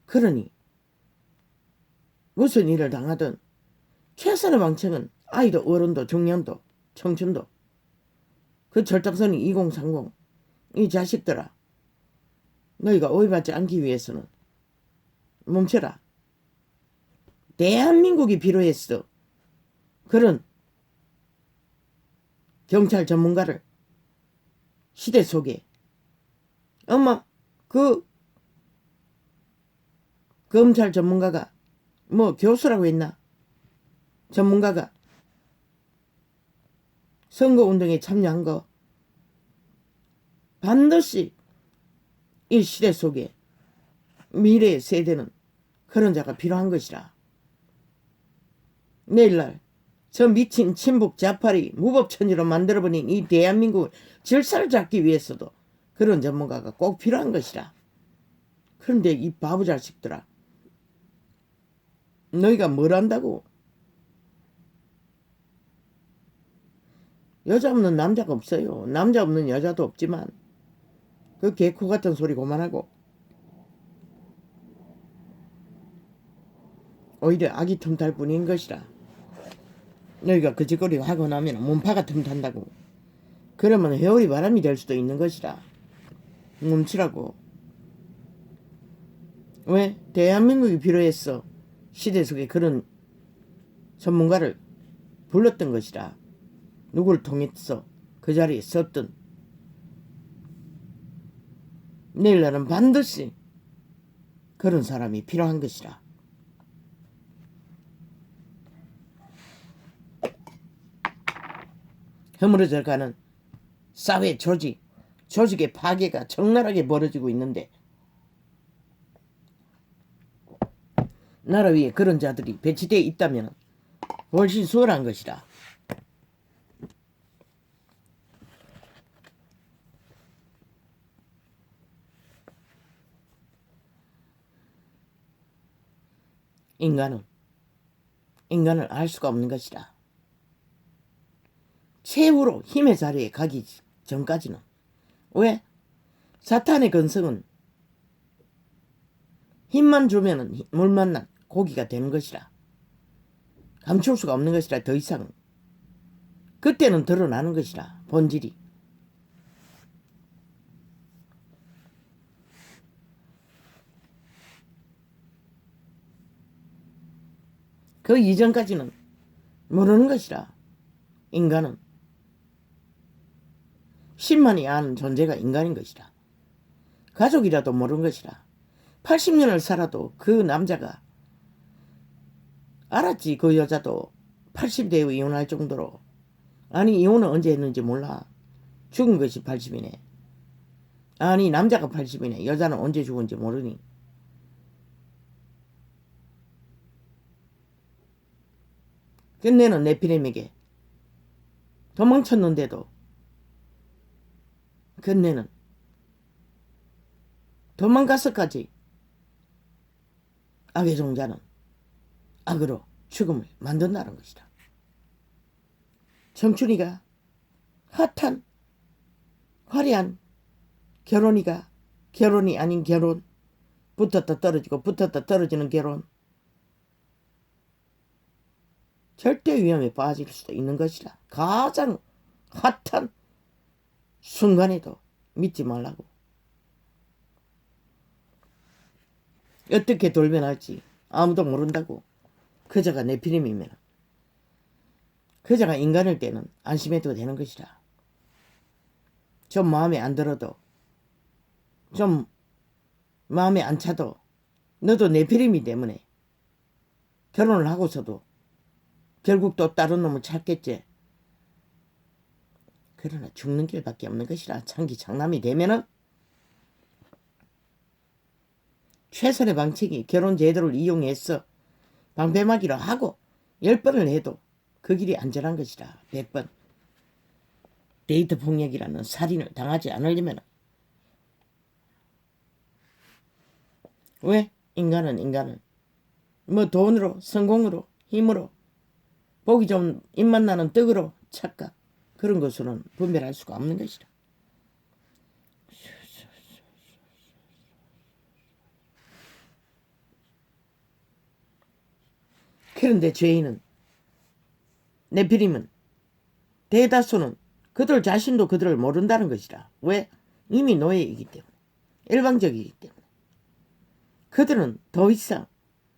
그러니 무슨 일을 당하든 최선의 방책은 아이도 어른도 중년도 청춘도 그 절정선이 2030 이 자식들아, 너희가 오해받지 않기 위해서는 멈춰라. 대한민국이 필요했어. 그런 경찰 전문가를 시대 속에. 엄마, 그 검찰 전문가가 뭐 교수라고 했나? 전문가가 선거운동에 참여한 거 반드시 이 시대 속에 미래의 세대는 그런 자가 필요한 것이라. 내일날 저 미친 친북 좌파리 무법천지로 만들어버린 이 대한민국을 질서를 잡기 위해서도 그런 전문가가 꼭 필요한 것이라. 그런데 이 바보 자식들아, 너희가 뭘 안다고? 여자 없는 남자가 없어요. 남자 없는 여자도 없지만 그 개코 같은 소리 그만하고 오히려 아기 틈탈 뿐인 것이라. 너희가 그 짓거리 하고 나면 몸파가 틈탄다고. 그러면 회오리 바람이 될 수도 있는 것이라. 멈추라고. 왜? 대한민국이 필요했어. 시대 속에 그런 전문가를 불렀던 것이라. 누구를 통해서 그 자리에 섰든 내일날은 반드시 그런 사람이 필요한 것이라. 허물어져가는 사회 조직의 파괴가 적나라하게 벌어지고 있는데 나라 위에 그런 자들이 배치되어 있다면 훨씬 수월한 것이라. 인간을 알 수가 없는 것이라. 최후로 힘의 자리에 가기 전까지는. 왜? 사탄의 근성은 힘만 주면은 물 만난 고기가 되는 것이라. 감출 수가 없는 것이라. 더 이상 그때는 드러나는 것이라. 본질이. 그 이전까지는 모르는 것이라. 인간은 신만이 아는 존재가 인간인 것이라. 가족이라도 모르는 것이라. 80년을 살아도 그 남자가 알았지. 그 여자도 80대 후 이혼할 정도로. 아니 이혼은 언제 했는지 몰라. 죽은 것이 80이네. 아니 남자가 80이네. 여자는 언제 죽은지 모르니. 끝내는 네피림에게 도망쳤는데도 끝내는 도망가서까지 악의 종자는 악으로 죽음을 만든다는 것이다. 청춘이가 핫한 화려한 결혼이 아닌 결혼, 붙었다 떨어지고 붙었다 떨어지는 결혼, 절대 위험에 빠질 수도 있는 것이라. 가장 핫한 순간에도 믿지 말라고. 어떻게 돌변할지 아무도 모른다고. 그자가 네피림이면 그자가 인간일 때는 안심해도 되는 것이라. 좀 마음에 안 들어도 좀 마음에 안 차도 너도 네피림이 때문에 결혼을 하고서도 결국 또 다른 놈을 찾겠지. 그러나 죽는 길밖에 없는 것이라. 장기 장남이 되면은 최선의 방책이 결혼 제도를 이용해서 방패막이로 하고 10번을 해도 그 길이 안전한 것이라. 100번. 데이트 폭력이라는 살인을 당하지 않으려면. 왜? 인간은 뭐 돈으로, 성공으로, 힘으로, 보기 좀 입맛 나는 떡으로, 착각, 그런 것으로는 분별할 수가 없는 것이라. 그런데 죄인은, 네피림은, 대다수는 그들 자신도 그들을 모른다는 것이라. 왜? 이미 노예이기 때문에. 일방적이기 때문에. 그들은 더 이상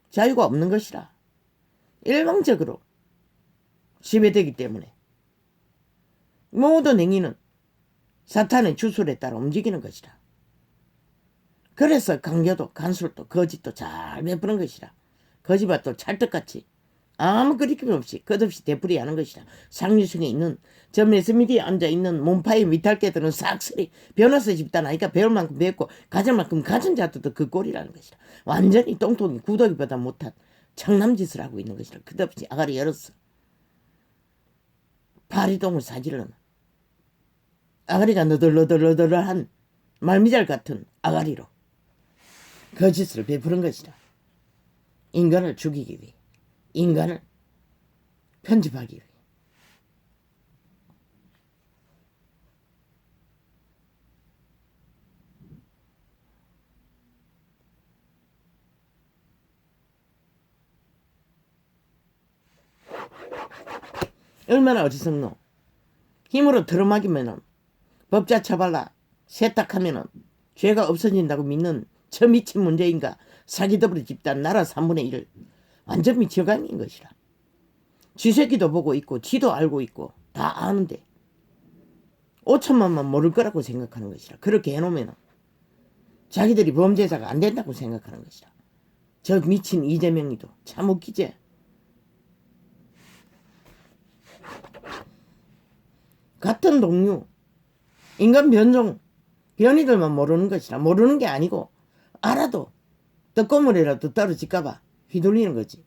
자유가 없는 것이라. 일방적으로 지배되기 때문에 모든 행위는 사탄의 주술에 따라 움직이는 것이라. 그래서 강교도 간술도 거짓도 잘 베푸는 것이라. 거짓말도 찰떡같이 아무 그리낌 없이 끝없이 되풀이하는 것이라. 상류층에 있는 저 매스미디에 앉아있는 몸파의 미탈개들은 싹쓸이 변호사 집단 아니까 배울 만큼 배웠고 가질 만큼 가진 자들도 그 꼴이라는 것이라. 완전히 똥통이 구더기보다 못한 청남짓을 하고 있는 것이라. 끝없이 아가리 열었어. 파리똥을 사지르는 아가리가 너덜너덜너덜한 말미잘 같은 아가리로 거짓을 베푸는 것이라. 인간을 죽이기 위해, 인간을 편집하기 위해. 얼마나 어리석노. 힘으로 들어막이면은 법자 처발라 세탁하면은 죄가 없어진다고 믿는 저 미친 문재인과 사기더블 집단 나라 3분의 1 완전 미쳐간인 것이라. 쥐새끼도 보고 있고 지도 알고 있고 다 아는데 5천만만 모를 거라고 생각하는 것이라. 그렇게 해놓으면 자기들이 범죄자가 안 된다고 생각하는 것이라. 저 미친 이재명이도 참 웃기지. 같은 동료 인간 변종 변이들만 모르는 것이라. 모르는 게 아니고 알아도 떡고물이라도 떨어질까봐 휘둘리는 거지.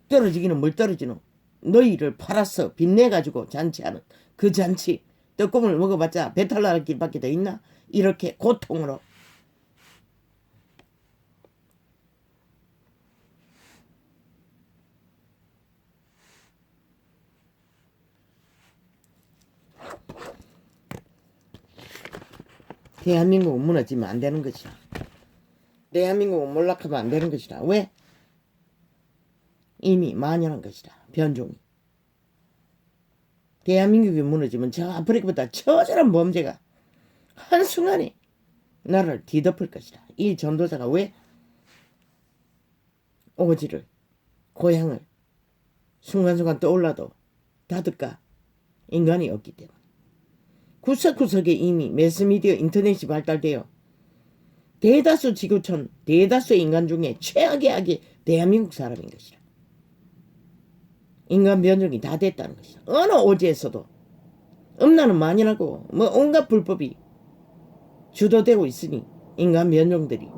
떨어지기는 뭘 떨어지노. 너희를 팔아서 빚내가지고 잔치하는 그 잔치. 떡고물 먹어봤자 배탈 날 길밖에 더 있나. 이렇게 고통으로. 대한민국은 무너지면 안 되는 것이라. 대한민국은 몰락하면 안 되는 것이라. 왜? 이미 만연한 것이라. 변종이. 대한민국이 무너지면 저 아프리카보다 처절한 범죄가 한순간에 나라를 뒤덮을 것이라. 이 전도자가 왜 오지를 고향을 순간순간 떠올라도 다득가 인간이 없기 때문에. 구석구석에 이미 매스미디어 인터넷이 발달되어 대다수 지구촌 대다수의 인간 중에 최악의 악이 대한민국 사람인 것이라. 인간 변종이 다 됐다는 것이라. 어느 오지에서도 음란은 만연하고 뭐 온갖 불법이 주도되고 있으니 인간 변종들이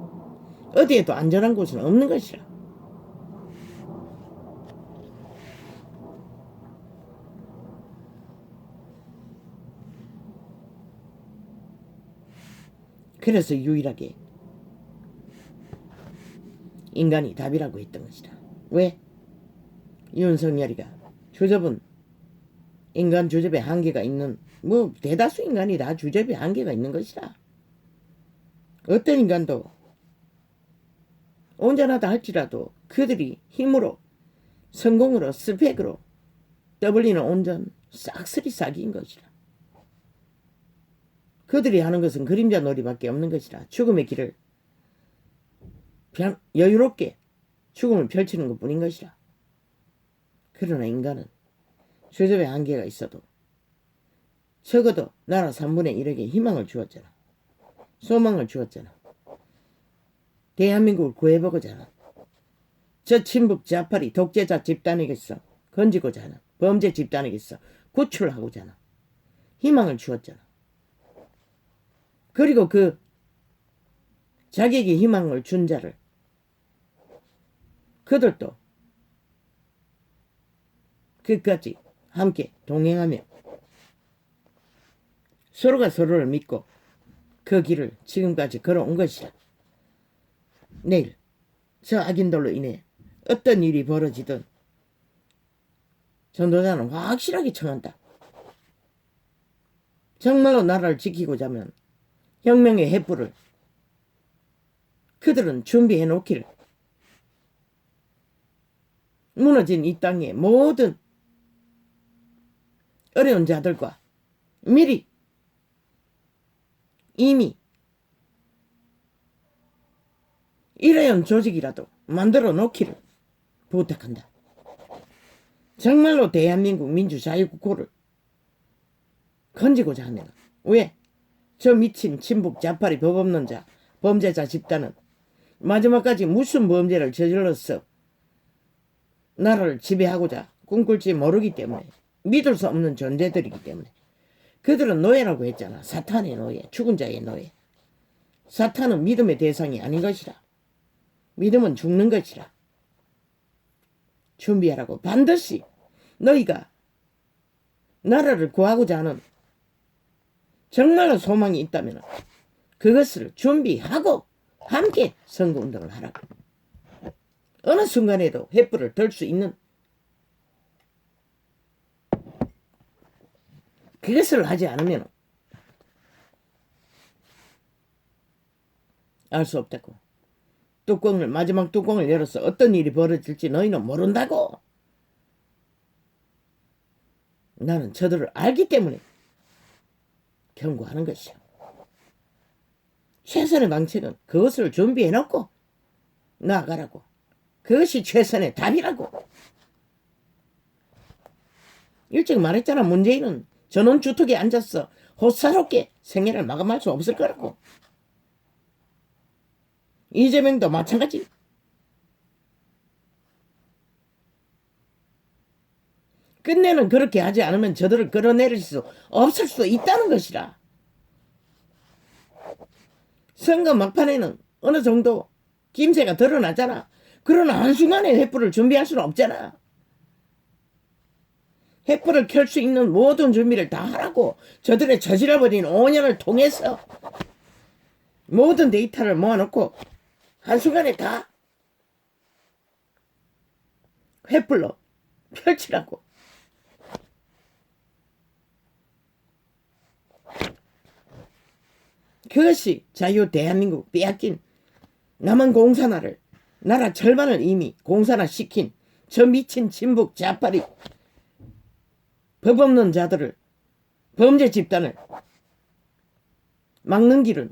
어디에도 안전한 곳은 없는 것이라. 그래서 유일하게 인간이 답이라고 했던 것이다. 왜? 윤석열이가 주접은 인간 주접에 한계가 있는 뭐 대다수 인간이 다 주접에 한계가 있는 것이다. 어떤 인간도 온전하다 할지라도 그들이 힘으로 성공으로 스펙으로 떠벌리는 온전 싹쓸이 사기인 것이라. 그들이 하는 것은 그림자 놀이밖에 없는 것이라. 죽음의 길을 여유롭게 죽음을 펼치는 것뿐인 것이라. 그러나 인간은 주접의 한계가 있어도 적어도 나라 3분의 1에게 희망을 주었잖아. 소망을 주었잖아. 대한민국을 구해보고자 하는 저 친북 자파리 독재자 집단에게서 건지고자 하는 범죄 집단에게서 구출하고자 하는 희망을 주었잖아. 그리고 그 자기에게 희망을 준 자를 그들도 끝까지 함께 동행하며 서로가 서로를 믿고 그 길을 지금까지 걸어온 것이라. 내일 저 악인들로 인해 어떤 일이 벌어지든 전도자는 확실하게 청한다. 정말로 나라를 지키고자 하면 혁명의 횃불을 그들은 준비해 놓기를. 무너진 이 땅의 모든 어려운 자들과 미리 이미 이러한 조직이라도 만들어 놓기를 부탁한다. 정말로 대한민국 민주자유국호를 건지고자 하면 왜? 저 미친 친북 자파리 법 없는 자 범죄자 집단은 마지막까지 무슨 범죄를 저질렀어 나라를 지배하고자 꿈꿀지 모르기 때문에 믿을 수 없는 존재들이기 때문에 그들은 노예라고 했잖아. 사탄의 노예, 죽은 자의 노예. 사탄은 믿음의 대상이 아닌 것이라. 믿음은 죽는 것이라. 준비하라고. 반드시 너희가 나라를 구하고자 하는 정말로 소망이 있다면 그것을 준비하고 함께 선거운동을 하라고. 어느 순간에도 횃불을 들 수 있는 그것을 하지 않으면 알 수 없다고. 마지막 뚜껑을 열어서 어떤 일이 벌어질지 너희는 모른다고. 나는 저들을 알기 때문에 경고하는 것이요. 최선의 방책은 그것을 준비해놓고 나아가라고. 그것이 최선의 답이라고. 일찍 말했잖아. 문재인은 전원주택에 앉아서 호사롭게 생애를 마감할 수 없을 거라고. 이재명도 마찬가지. 끝내는 그렇게 하지 않으면 저들을 끌어내릴 수 없을 수 있다는 것이라. 선거 막판에는 어느 정도 김새가 드러나잖아. 그러나 한순간에 횃불을 준비할 수는 없잖아. 횃불을 켤 수 있는 모든 준비를 다 하라고. 저들의 저질러버린 5년을 통해서 모든 데이터를 모아놓고 한순간에 다 횃불로 펼치라고. 그것이 자유 대한민국 빼앗긴 남한 공산화를 나라 절반을 이미 공산화 시킨 저 미친 진북 자파리 법 없는 자들을 범죄 집단을 막는 길은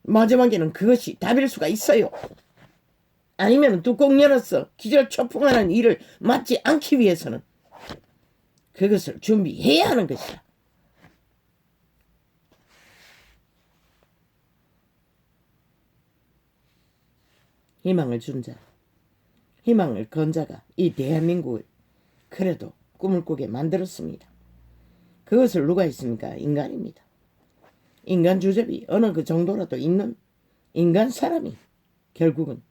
마지막에는 그것이 답일 수가 있어요. 아니면 뚜껑 열어서 기절초풍하는 일을 막지 않기 위해서는 그것을 준비해야 하는 것이다. 희망을 준 자, 희망을 건 자가 이 대한민국을 그래도 꿈을 꾸게 만들었습니다. 그것을 누가 했습니까? 인간입니다. 인간 주접이 어느 그 정도라도 있는 인간 사람이 결국은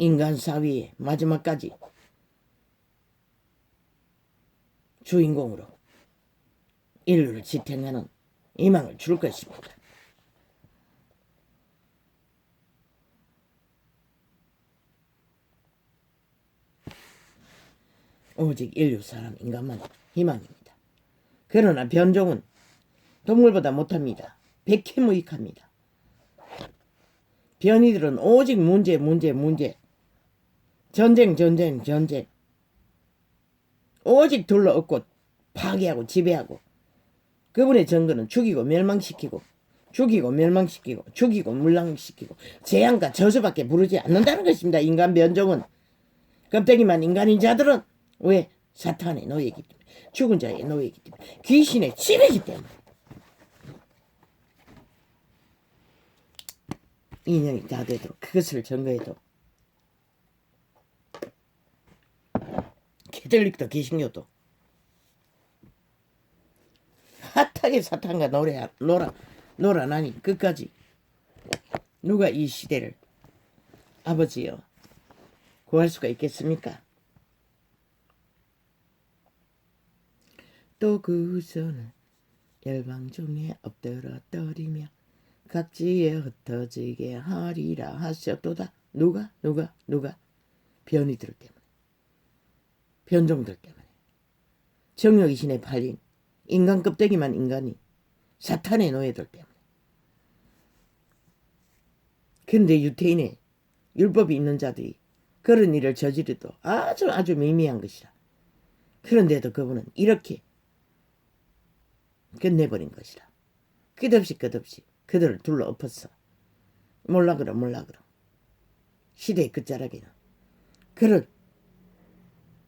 인간 사회의 마지막까지 주인공으로 인류를 지탱하는 희망을 줄 것입니다. 오직 인류 사람 인간만 희망입니다. 그러나 변종은 동물보다 못합니다. 백해무익합니다. 변이들은 오직 문제 전쟁 오직 둘러엎고 파괴하고 지배하고 그분의 정권은 죽이고 멸망시키고 재앙과 저주밖에 부르지 않는다는 것입니다. 인간 변종은. 껍데기만 인간인 자들은 왜? 사탄의 노예이기 때문에, 죽은 자의 노예이기 때문에, 귀신의 지배이기 때문에. 인연이 다 되도록 그것을 증거해도 캐톨릭도 개신교도 핫하게 사탄과 놀아나니 끝까지 누가 이 시대를 아버지여 구할 수가 있겠습니까? 또 그 손을 열방중에 엎드러뜨리며 각지에 흩어지게 하리라 하셨도다. 누가? 변이들 때문에, 변종들 때문에, 정욕이신에 팔린 인간 껍데기만 인간이 사탄의 노예들 때문에 그런데 유태인의 율법이 있는 자들이 그런 일을 저지르도 아주 미미한 것이라. 그런데도 그분은 이렇게 끝내버린 것이라. 끝없이 그들을 둘러 엎었어. 몰라 그럼. 시대의 끝자락에는 그를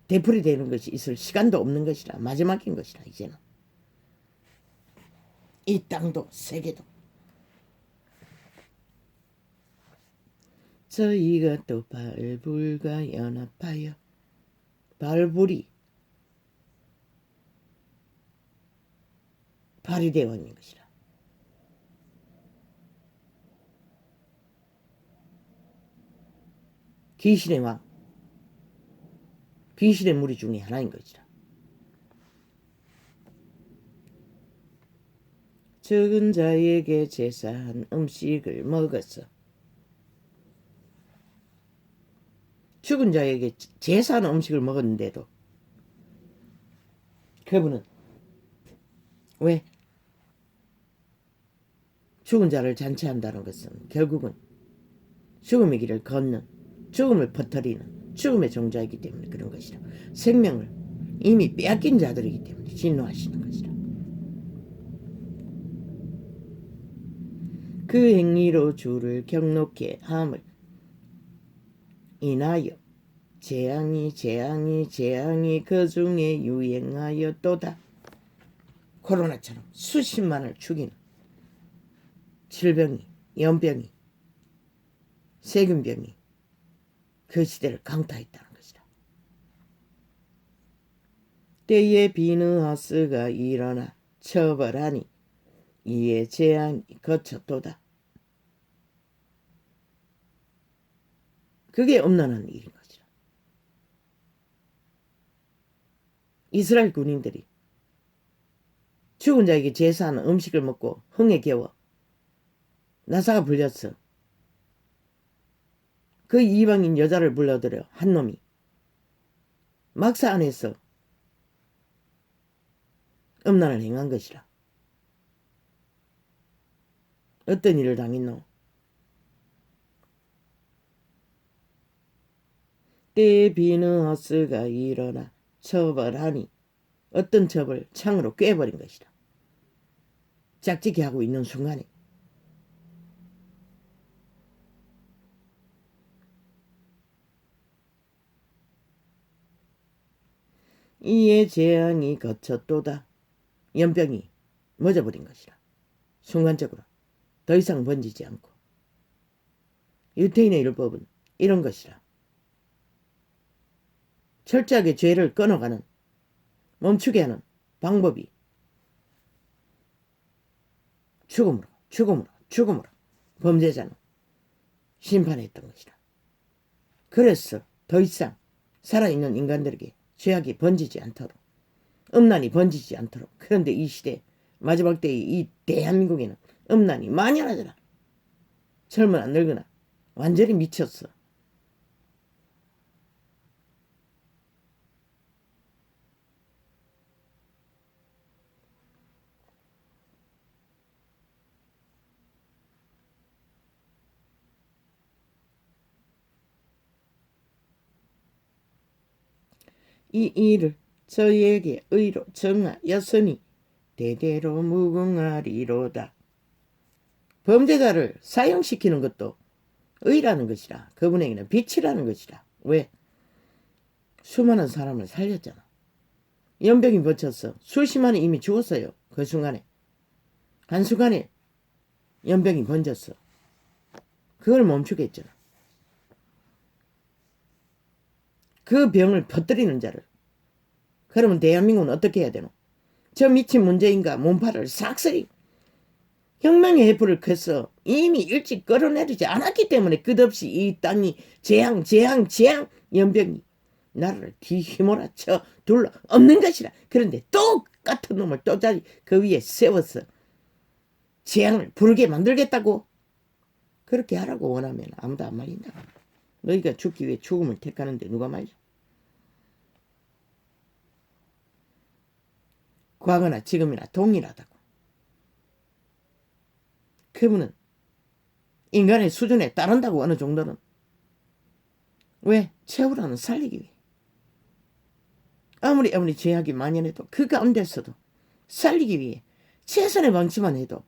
되풀이되는 것이 있을 시간도 없는 것이라. 마지막인 것이라. 이제는 이 땅도 세계도. 저희가 또 발불과 연합하여. 발불이 발휘되어 있는 것이라. 귀신의 왕, 귀신의 무리 중에 하나인 것이라. 적은 자에게 제사한 음식을 먹었어. 죽은 자에게 제사한 음식을 먹었는데도 그분은 왜? 죽은 자를 잔치한다는 것은 결국은 죽음의 길을 걷는, 죽음을 퍼뜨리는 죽음의 종자이기 때문에 그런 것이라. 생명을 이미 빼앗긴 자들이기 때문에 진노하시는 것이라. 그 행위로 주를 경록해 함을 인하여 재앙이 그 중에 유행하였도다. 코로나처럼 수십만을 죽이는 질병이, 연병이, 세균병이 그 시대를 강타했다는 것이다. 때에 비느하스가 일어나 처벌하니 이에 재앙이 거쳤도다. 그게 엄난한 일인 것이라. 이스라엘 군인들이 죽은 자에게 제사하는 음식을 먹고 흥에 겨워 나사가 불렸어. 그 이방인 여자를 불러들여 한 놈이 막사 안에서 음란을 행한 것이라. 어떤 일을 당했노? 때에 비느하스가 일어나 처벌하니 어떤 첩을 창으로 꿰버린 것이라. 짝짓기 하고 있는 순간에 이에 재앙이 거쳤도다. 연병이 멎어버린 것이라. 순간적으로 더 이상 번지지 않고. 유태인의 율법은 이런 것이라. 철저하게 죄를 끊어가는, 멈추게 하는 방법이 죽음으로 범죄자는 심판했던 것이라. 그래서 더 이상 살아있는 인간들에게 죄악이 번지지 않도록, 음란이 번지지 않도록. 그런데 이 시대 마지막 때의 이 대한민국에는 음란이 만연하더라. 젊으나 늙으나 완전히 미쳤어. 이 일을 저희에게 의로 정하였으니 대대로 무궁하리로다. 범죄자를 사형시키는 것도 의라는 것이라. 그분에게는 빛이라는 것이라. 왜? 수많은 사람을 살렸잖아. 연병이 뻗쳤어. 수십만이 이미 죽었어요. 그 순간에. 한순간에 연병이 번졌어. 그걸 멈추게 했잖아. 그 병을 퍼뜨리는 자를. 그러면 대한민국은 어떻게 해야 되노? 저 미친 문재인과 몸파를 싹쓸이 혁명의 해프를 켜서 이미 일찍 끌어내리지 않았기 때문에 끝없이 이 땅이 재앙 연병이 나라를 뒤휘몰아쳐 둘러 없는 것이라. 그런데 똑같은 놈을 또 다시 그 위에 세워서 재앙을 부르게 만들겠다고? 그렇게 하라고 원하면 아무도 안 말린다. 너희가 죽기 위해 죽음을 택하는데 누가 말려? 과거나 지금이나 동일하다고. 그분은 인간의 수준에 따른다고 어느 정도는. 왜? 채우라는 살리기 위해. 아무리 죄악이 만연해도 그 가운데서도 살리기 위해 최선의 방치만 해도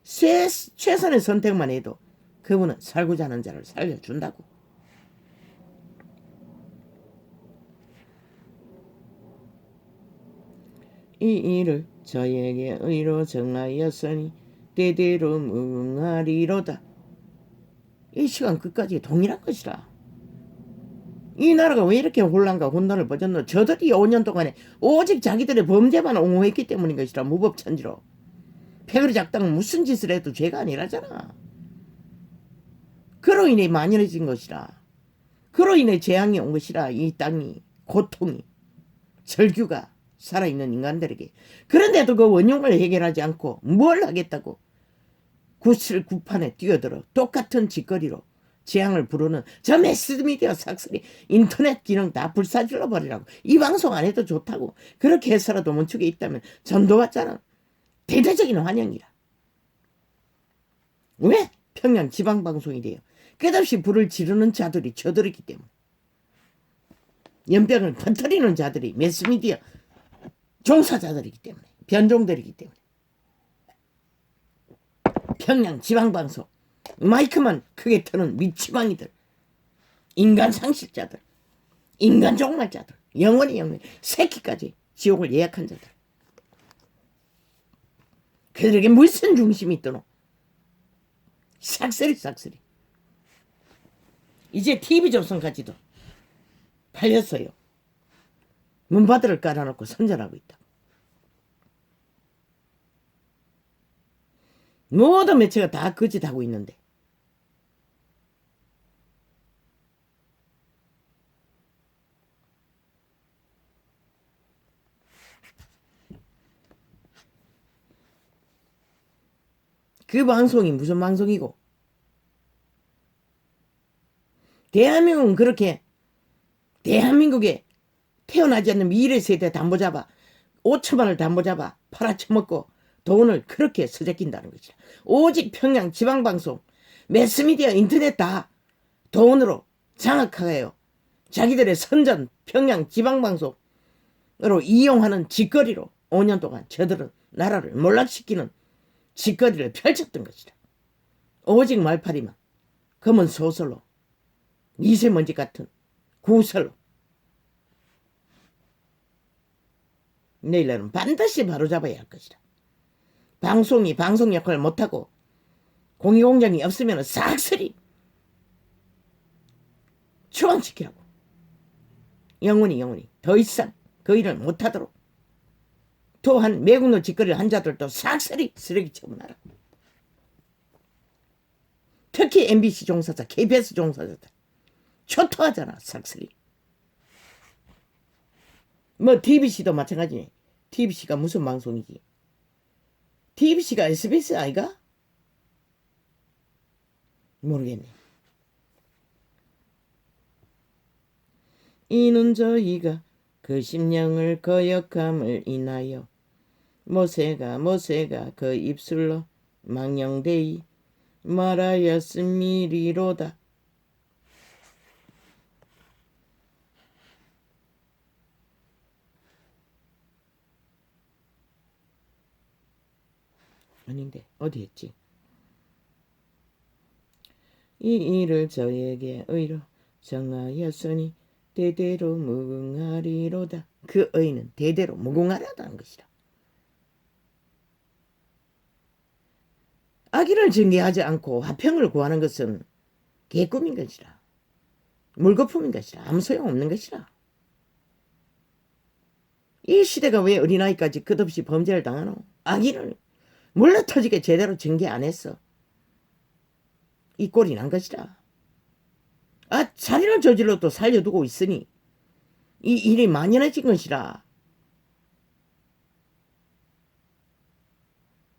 최선의 선택만 해도 그분은 살고자 하는 자를 살려준다고. 이 일을 저에게 의로 정하였으니 때대로 무궁하리로다. 이 시간 끝까지 동일한 것이라. 이 나라가 왜 이렇게 혼란과 혼돈을 벌였노? 저들이 5년 동안에 오직 자기들의 범죄만 옹호했기 때문인 것이라. 무법천지로. 패거리 작당은 무슨 짓을 해도 죄가 아니라잖아. 그로 인해 만연해진 것이라. 그로 인해 재앙이 온 것이라. 이 땅이, 고통이, 절규가 살아있는 인간들에게. 그런데도 그 원흉을 해결하지 않고 뭘 하겠다고 구판에 뛰어들어 똑같은 짓거리로 재앙을 부르는 저 매스미디어 삭슬이 인터넷 기능 다 불사질러 버리라고. 이 방송 안 해도 좋다고. 그렇게 해서라도 멈추게 있다면 전도받자는 대대적인 환영이라. 왜? 평양 지방방송이 돼요. 끝없이 불을 지르는 자들이 저들이기 때문에. 연병을 퍼뜨리는 자들이 매스미디어 종사자들이기 때문에. 변종들이기 때문에. 평양 지방방송 마이크만 크게 트는 미치광이들, 인간 상실자들, 인간 종말자들, 영원히 새끼까지 지옥을 예약한 자들. 그들에게 무슨 중심이 있더노? 싹쓸이. 이제 TV조선까지도 팔렸어요. 문바들을 깔아놓고 선전하고 있다. 모든 매체가 다 거짓하고 있는데. 그 방송이 무슨 방송이고. 대한민국은 그렇게 대한민국에 태어나지 않는 미래 세대 담보잡아 5천만 원을 담보잡아 팔아쳐먹고 돈을 그렇게 서재낀다는 것이야. 오직 평양 지방방송 매스미디어 인터넷 다 돈으로 장악하여 자기들의 선전 평양 지방방송으로 이용하는 짓거리로 5년 동안 저들은 나라를 몰락시키는 짓거리를 펼쳤던 것이다. 오직 말파리만 검은 소설로 미세먼지 같은 구설로 내일날은 반드시 바로잡아야 할 것이다. 방송이 방송 역할을 못하고 공익공장이 없으면 싹쓸이 추방시키라고. 영원히 더 이상 그 일을 못하도록. 또한 매국노 짓거리를 한 자들도 싹쓸이 쓰레기 처분하라고. 특히 MBC 종사자, KBS 종사자들 초토하잖아. 싹쓸이. 뭐 TBC도 마찬가지네. TBC가 무슨 방송이지? TBC가 SBS 아이가? 모르겠네. 이는 저희가 그 심령을 거역함을 인하여 모세가 그 입술로 망령되이 말하였음이리로다. 아닌데 어디 했지? 이 일을 저에게 의로 정하였으니 대대로 무궁하리로다. 그 의는 대대로 무궁하다는 것이라. 악의를 전개하지 않고 화평을 구하는 것은 개꿈인 것이라. 물거품인 것이라. 아무 소용없는 것이라. 이 시대가 왜 어린아이까지 끝없이 범죄를 당하노? 악의를 물러터지게 제대로 전개 안 했어. 이 꼴이 난 것이라. 자리를 저질러 또 살려두고 있으니 이 일이 만연해진 것이라.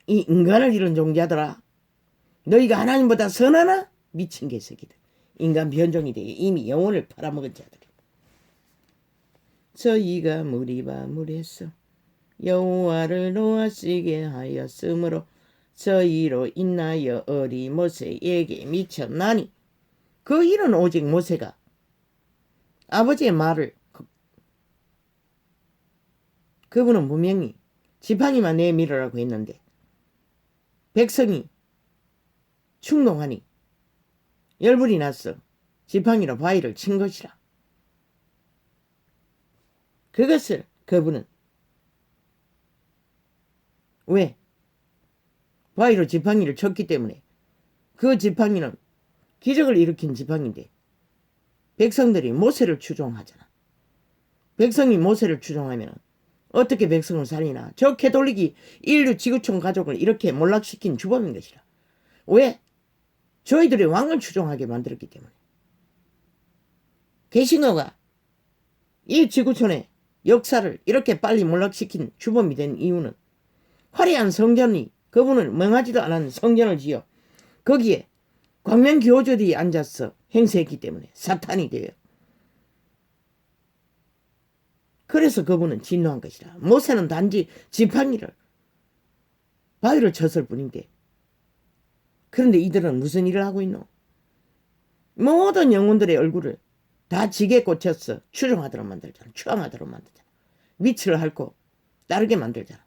이 인간을 잃은 종자들아, 너희가 하나님보다 선하나? 미친 개새끼들. 인간 변종이 되어 이미 영혼을 팔아먹은 자들. 저희가 무리바 무리했어. 여호와를 노하시게 하였으므로 저희로 인하여 어리 모세에게 미쳤나니. 그 일은 오직 모세가 아버지의 말을 그분은 분명히 지팡이만 내밀으라고 했는데 백성이 충동하니 열불이 났어 지팡이로 바위를 친 것이라. 그것을 그분은 왜? 바위로 지팡이를 쳤기 때문에. 그 지팡이는 기적을 일으킨 지팡이인데 백성들이 모세를 추종하잖아. 백성이 모세를 추종하면 어떻게 백성을 살리나. 저 캐톨릭이 인류 지구촌 가족을 이렇게 몰락시킨 주범인 것이라. 왜? 저희들이 왕을 추종하게 만들었기 때문에. 개신교가 이 지구촌의 역사를 이렇게 빨리 몰락시킨 주범이 된 이유는 화려한 성전이 그분을 명하지도 않은 성전을 지어 거기에 광명교주들이 앉아서 행세했기 때문에 사탄이 돼요. 그래서 그분은 진노한 것이라. 모세는 단지 지팡이를 바위를 쳤을 뿐인데 그런데 이들은 무슨 일을 하고 있노? 모든 영혼들의 얼굴을 다 지게 꽂혀서 추종하도록 만들잖아. 추앙하도록 만들잖아. 위치를 핥고 따르게 만들잖아.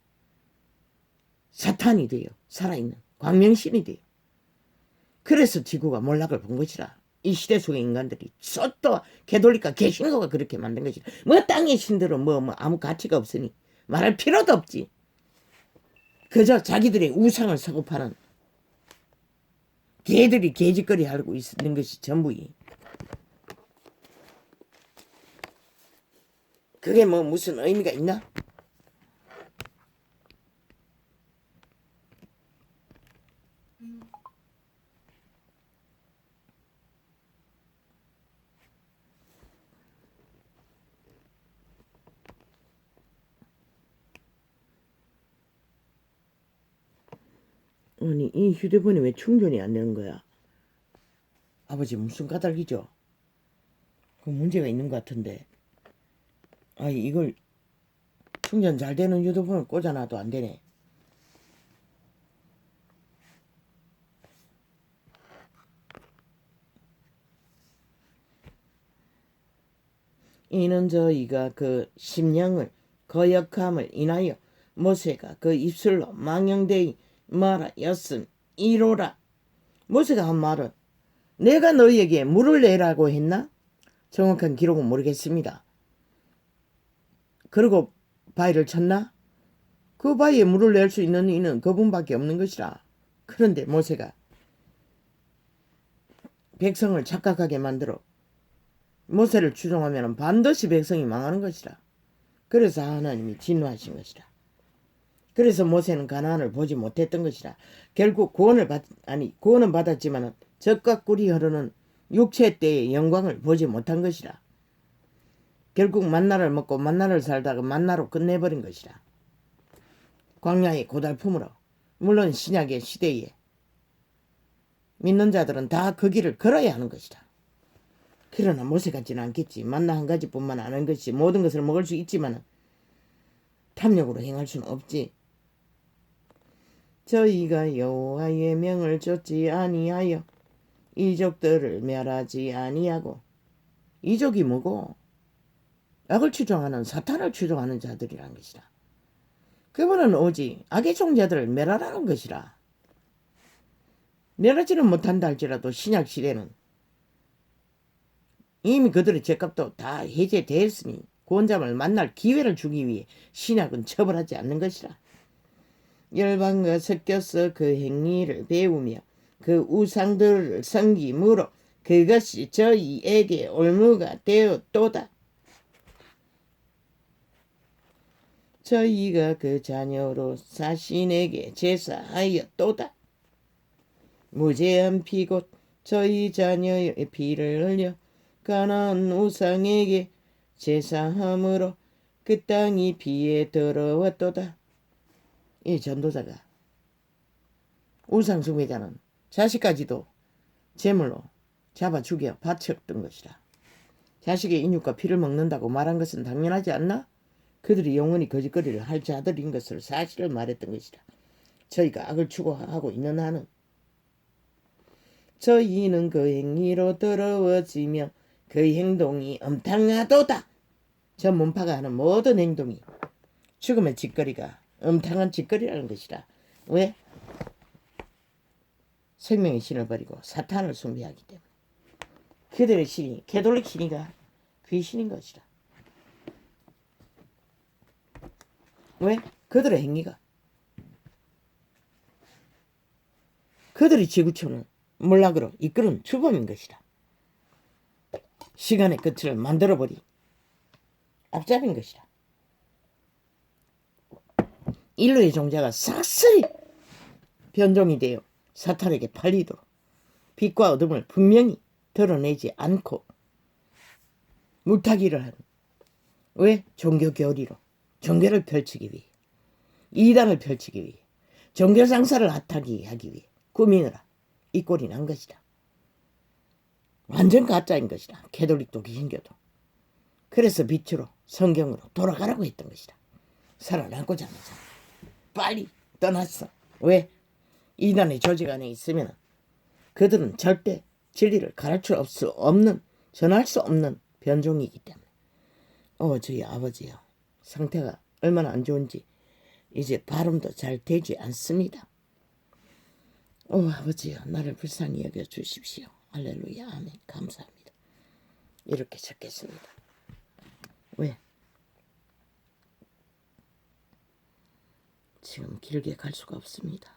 사탄이 돼요. 살아있는 광명신이 돼요. 그래서 지구가 몰락을 본 것이라. 이 시대 속의 인간들이 쏟도 캐톨릭과 개신교가 그렇게 만든 것이라. 뭐 땅의 신들은 뭐 아무 가치가 없으니 말할 필요도 없지. 그저 자기들의 우상을 사고파는 개들이 개짓거리 하고 있는 것이 전부이. 그게 뭐 무슨 의미가 있나? 아니 이 휴대폰이 왜 충전이 안 되는 거야? 아버지 무슨 까닭이죠? 그 문제가 있는 것 같은데. 아 이걸 충전 잘 되는 휴대폰을 꽂아놔도 안 되네. 이는 저희가 그 심령을 거역함을 인하여 모세가 그 입술로 망령되이 말하였음 이로라. 모세가 한 말은 내가 너희에게 물을 내라고 했나? 정확한 기록은 모르겠습니다. 그리고 바위를 쳤나? 그 바위에 물을 낼 수 있는 이는 그분밖에 없는 것이라. 그런데 모세가 백성을 착각하게 만들어 모세를 추종하면 반드시 백성이 망하는 것이라. 그래서 하나님이 진노하신 것이라. 그래서 모세는 가나안을 보지 못했던 것이라. 결국 구원은 받았지만 젖과 꿀이 흐르는 육체 때의 영광을 보지 못한 것이라. 결국 만나를 먹고 만나를 살다가 만나로 끝내버린 것이라. 광야의 고달픔으로. 물론 신약의 시대에 믿는 자들은 다 그 길을 걸어야 하는 것이라. 그러나 모세 같지는 않겠지. 만나 한 가지뿐만 아는 것이 모든 것을 먹을 수 있지만 탐욕으로 행할 수는 없지. 저희가 여호와의 명을 좇지 아니하여 이족들을 멸하지 아니하고. 이족이 뭐고? 악을 추종하는 사탄을 추종하는 자들이란 것이라. 그분은 오직 악의 종자들을 멸하라는 것이라. 멸하지는 못한다 할지라도 신약 시대는 이미 그들의 죄값도 다 해제되었으니 구원자를 만날 기회를 주기 위해 신약은 처벌하지 않는 것이라. 열방과 섞여서 그 행위를 배우며 그 우상들을 섬김으로 그것이 저희에게 올무가 되었도다. 저희가 그 자녀로 사신에게 제사하였도다. 무죄한 피 곧 저희 자녀의 피를 흘려 가나안 우상에게 제사함으로 그 땅이 피에 더러웠도다. 이 전도자가 우상 숭배자는 자식까지도 제물로 잡아 죽여 바쳤던 것이라. 자식의 인육과 피를 먹는다고 말한 것은 당연하지 않나? 그들이 영원히 거짓거리를 할 자들인 것을 사실을 말했던 것이라. 저희가 악을 추구하고 있는 한은 저희는 그 행위로 더러워지며 그 행동이 엄탕하도다. 저 문파가 하는 모든 행동이 죽음의 짓거리가 엄탕한 짓거리라는 것이다. 왜? 생명의 신을 버리고 사탄을 숭배하기 때문에. 그들의 신이 캐톨릭 신이가 귀신인 것이다. 왜? 그들의 행위가 그들이 지구촌을 몰락으로 이끄는 주범인 것이다. 시간의 끝을 만들어버린 앞잡인 것이다. 인류의 종자가 싹쓸이 변종이 되어 사탄에게 팔리도록 빛과 어둠을 분명히 드러내지 않고 물타기를 하는. 왜? 종교 교리로 종교를 펼치기 위해, 이단을 펼치기 위해, 종교 상사를 핫하게 하기 위해 꾸미느라 이 꼴이 난 것이다. 완전 가짜인 것이다. 캐톨릭도 기신교도. 그래서 빛으로 성경으로 돌아가라고 했던 것이다. 살아남고자 하는 사람 빨리 떠났어. 왜? 이단의 조직 안에 있으면 그들은 절대 진리를 가르칠 수 없는, 전할 수 없는 변종이기 때문에. 저희 아버지요, 상태가 얼마나 안 좋은지 이제 발음도 잘 되지 않습니다. 아버지요, 나를 불쌍히 여겨 주십시오. 할렐루야, 아멘. 감사합니다. 이렇게 적겠습니다. 왜? 지금 길게 갈 수가 없습니다.